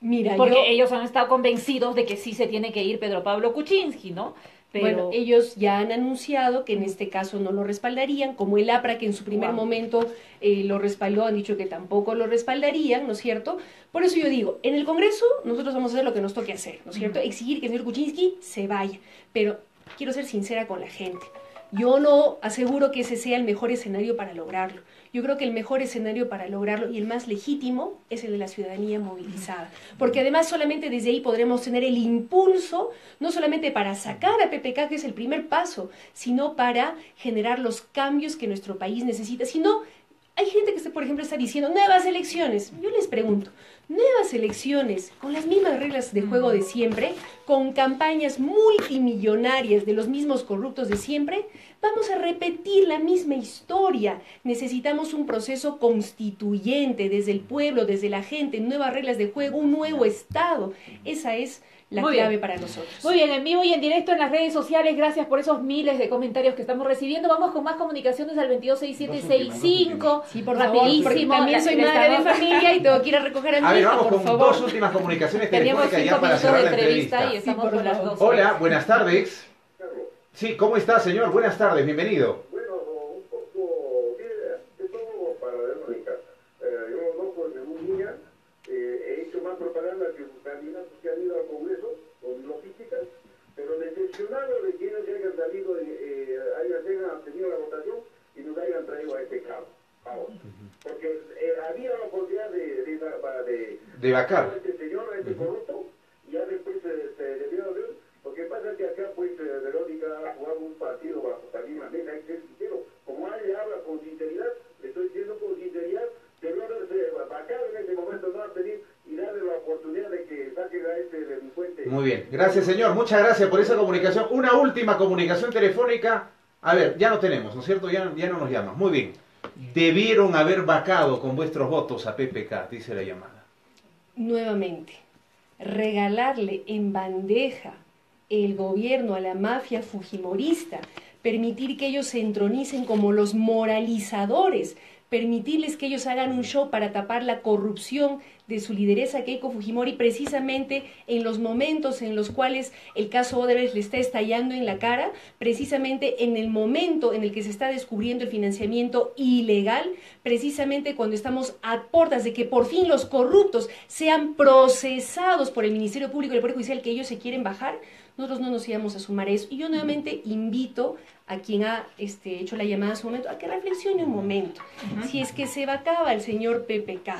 Mira,
porque ellos han estado convencidos de que sí se tiene que ir Pedro Pablo Kuczynski, ¿no?
Pero... Bueno, ellos ya han anunciado que en este caso no lo respaldarían, como el APRA, que en su primer momento lo respaldó, han dicho que tampoco lo respaldarían, ¿no es cierto? Por eso yo digo, en el Congreso nosotros vamos a hacer lo que nos toque hacer, ¿no es cierto? Exigir que el señor Kuczynski se vaya, pero quiero ser sincera con la gente. Yo no aseguro que ese sea el mejor escenario para lograrlo. Yo creo que el mejor escenario para lograrlo y el más legítimo es el de la ciudadanía movilizada. Porque además solamente desde ahí podremos tener el impulso, no solamente para sacar a PPK, que es el primer paso, sino para generar los cambios que nuestro país necesita. Si no, hay gente que, por ejemplo, está diciendo nuevas elecciones. Yo les pregunto, nuevas elecciones con las mismas reglas de juego de siempre, con campañas multimillonarias de los mismos corruptos de siempre, vamos a repetir la misma historia. Necesitamos un proceso constituyente desde el pueblo, desde la gente, nuevas reglas de juego, un nuevo Estado. Esa es la clave para nosotros.
Muy bien, en vivo y en directo en las redes sociales, gracias por esos miles de comentarios que estamos recibiendo. Vamos con más comunicaciones al 226765.
Sí, por
rapidísimo.
Favor, también soy madre de familia y tengo que ir a recoger a mi hija,
vamos
por
con
favor.
dos últimas comunicaciones
Teníamos
telefónicas
5
ya para
minutos
cerrar
de
la
entrevista y
entrevista.
estamos con las dos.
Hola, buenas tardes. Sí, ¿cómo está, señor? Buenas tardes, bienvenido.
Bueno, un poco, esto para Verónica. Yo no conozco desde un día, he hecho más propaganda que los candidatos que han ido al Congreso, con logísticas, pero decepcionado de quienes hayan salido, hayan tenido la votación y nos hayan traído a este caos. Porque había la oportunidad de
vacar
a este señor, a este corrupto, y ya después se debió ver. Lo que pasa es que acá, pues, Verónica ha jugado un partido bajo la misma mesa, hay que ser sincero. Como ella habla con sinceridad, le estoy diciendo con sinceridad, debió haberse vacado en ese momento, no a pedir y darle la oportunidad de que saquen a este delincuente.
Muy bien, gracias, señor, muchas gracias por esa comunicación. Una última comunicación telefónica. A ver, ya no tenemos, ¿no es cierto? Ya no nos llaman. Muy bien. Debieron haber vacado con vuestros votos a PPK, dice la llamada.
Nuevamente, regalarle en bandeja el gobierno a la mafia fujimorista, permitir que ellos se entronicen como los moralizadores, permitirles que ellos hagan un show para tapar la corrupción de su lideresa Keiko Fujimori, precisamente en los momentos en los cuales el caso Odebrecht le está estallando en la cara, precisamente en el momento en el que se está descubriendo el financiamiento ilegal, precisamente cuando estamos a puertas de que por fin los corruptos sean procesados por el Ministerio Público y el Poder Judicial, que ellos se quieren bajar. Nosotros no nos íbamos a sumar a eso. Y yo nuevamente invito a quien ha hecho la llamada en su momento a que reflexione un momento. Si es que se vacaba el señor PPK,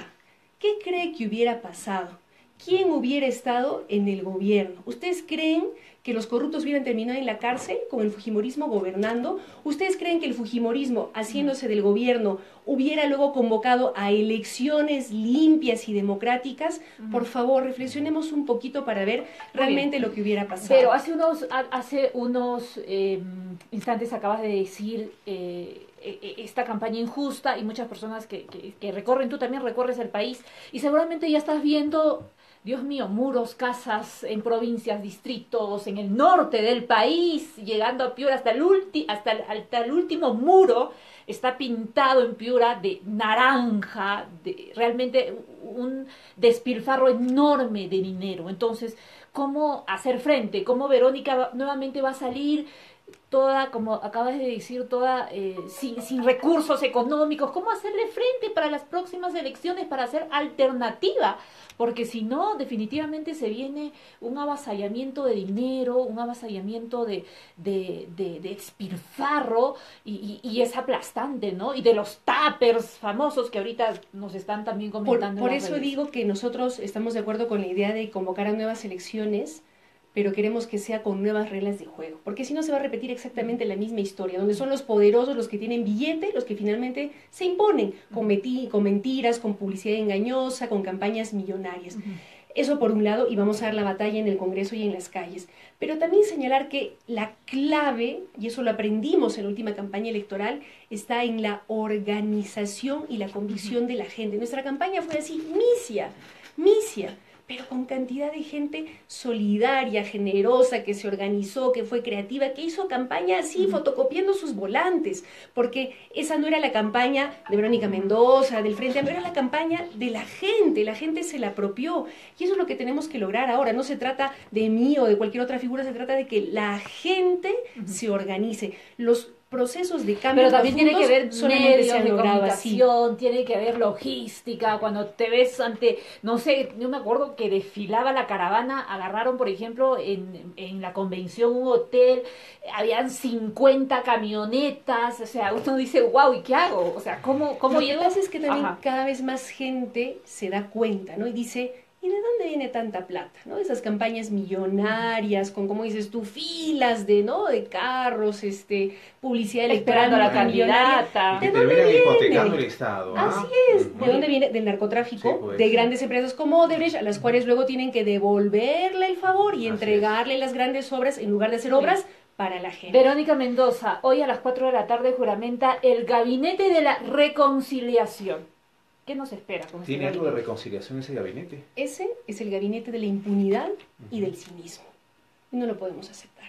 ¿qué cree que hubiera pasado? ¿Quién hubiera estado en el gobierno? ¿Ustedes creen que los corruptos hubieran terminado en la cárcel con el fujimorismo gobernando? ¿Ustedes creen que el fujimorismo, haciéndose del gobierno, hubiera luego convocado a elecciones limpias y democráticas? Por favor, reflexionemos un poquito para ver realmente lo que hubiera pasado.
Pero hace unos instantes acabas de decir esta campaña injusta y muchas personas que recorren, tú también recorres el país y seguramente ya estás viendo, Dios mío, muros, casas en provincias, distritos, en el norte del país, llegando a Piura hasta el último muro está pintado en Piura de naranja, realmente un despilfarro enorme de dinero. Entonces, ¿cómo hacer frente? ¿Cómo Verónica nuevamente va a salir toda, como acabas de decir, toda sin recursos económicos? ¿Cómo hacerle frente para las próximas elecciones, para hacer alternativa? Porque si no, definitivamente se viene un avasallamiento de dinero, un avasallamiento de despilfarro y es aplastante, ¿no? Y de los tuppers famosos que ahorita nos están también comentando.
Por eso digo que nosotros estamos de acuerdo con la idea de convocar a nuevas elecciones, pero queremos que sea con nuevas reglas de juego, porque si no se va a repetir exactamente la misma historia, donde son los poderosos los que tienen billete, los que finalmente se imponen, con mentiras, con publicidad engañosa, con campañas millonarias. Eso por un lado, y vamos a dar la batalla en el Congreso y en las calles. Pero también señalar que la clave, y eso lo aprendimos en la última campaña electoral, está en la organización y la convicción de la gente. Nuestra campaña fue así, misia, pero con cantidad de gente solidaria, generosa, que se organizó, que fue creativa, que hizo campaña así, fotocopiando sus volantes, porque esa no era la campaña de Verónica Mendoza, del Frente Amplio, era la campaña de la gente se la apropió, y eso es lo que tenemos que lograr ahora. No se trata de mí o de cualquier otra figura, se trata de que la gente se organice. Los procesos de cambio,
pero también tiene que haber medios de
así.
comunicación, tiene que haber logística. Cuando te ves ante, no sé, yo me acuerdo que desfilaba la caravana, agarraron, por ejemplo, en la convención un hotel, habían 50 camionetas, o sea, uno dice, wow, ¿y qué hago? O sea, ¿cómo
lo que
llego?
pasa es que también
Ajá.
cada vez más gente se da cuenta, ¿no? Y dice, ¿y de dónde viene tanta plata? ¿No? Esas campañas millonarias con, como dices tú, filas de, ¿no? De carros, publicidad electoral
Esperando a la
millonaria.
candidata.
Y que
¿De dónde
terminan
viene?
hipotecando el Estado. ¿Ah?
Así es. ¿De dónde viene? Del narcotráfico,
Sí, pues.
de grandes empresas como Odebrecht, a las cuales luego tienen que devolverle el favor y
Así
entregarle las grandes obras en lugar de hacer obras para la gente.
Verónica Mendoza, hoy a las 4 de la tarde juramenta el Gabinete de la Reconciliación. ¿Qué nos espera con este
¿Tiene algo de
gabinete?
reconciliación ese gabinete?
Ese es el gabinete de la impunidad y del cinismo. Y no lo podemos aceptar.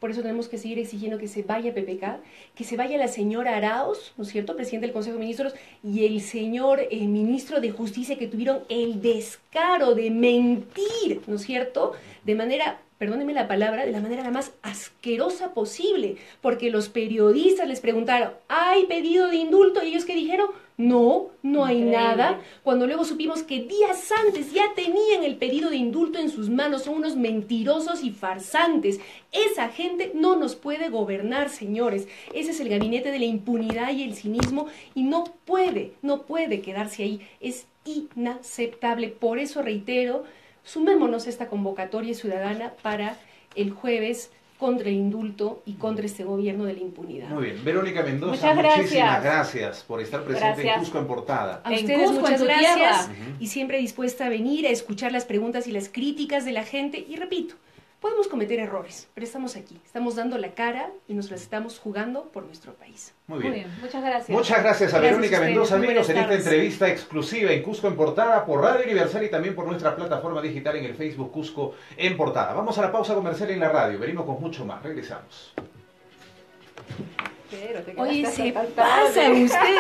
Por eso tenemos que seguir exigiendo que se vaya PPK, que se vaya la señora Arauz, ¿no es cierto?, presidente del Consejo de Ministros, y el señor ministro de Justicia, que tuvieron el descaro de mentir, ¿no es cierto?, de manera, perdónenme la palabra, de la manera la más asquerosa posible, porque los periodistas les preguntaron, ¿hay pedido de indulto? Y ellos que dijeron, no hay
Increíble.
nada. Cuando luego supimos que días antes ya tenían el pedido de indulto en sus manos, son unos mentirosos y farsantes. Esa gente no nos puede gobernar, señores. Ese es el gabinete de la impunidad y el cinismo, y no puede quedarse ahí. Es inaceptable. Por eso reitero, sumémonos a esta convocatoria ciudadana para el jueves contra el indulto y contra este gobierno de la impunidad.
Muy bien. Verónica Mendoza,
Muchas gracias.
muchísimas gracias por estar presente en
Gracias.
Cusco en Portada.
A
En
ustedes
Cusco,
muchas
en tu
gracias,
tierra.
y siempre dispuesta a venir a escuchar las preguntas y las críticas de la gente. Y repito, podemos cometer errores, pero estamos aquí, estamos dando la cara y nos las estamos jugando por nuestro país.
Muy
Muy
bien.
bien, muchas gracias.
Muchas gracias a
Gracias
Verónica
a ustedes.
Mendoza,
Muy
amigos,
buenas
en esta
tardes.
entrevista exclusiva en Cusco en Portada por Radio Universal y también por nuestra plataforma digital en el Facebook Cusco en Portada. Vamos a la pausa comercial en la radio, venimos con mucho más, regresamos.
Pero te
Oye,
quedaste
se
hasta tarde.
pasa usted.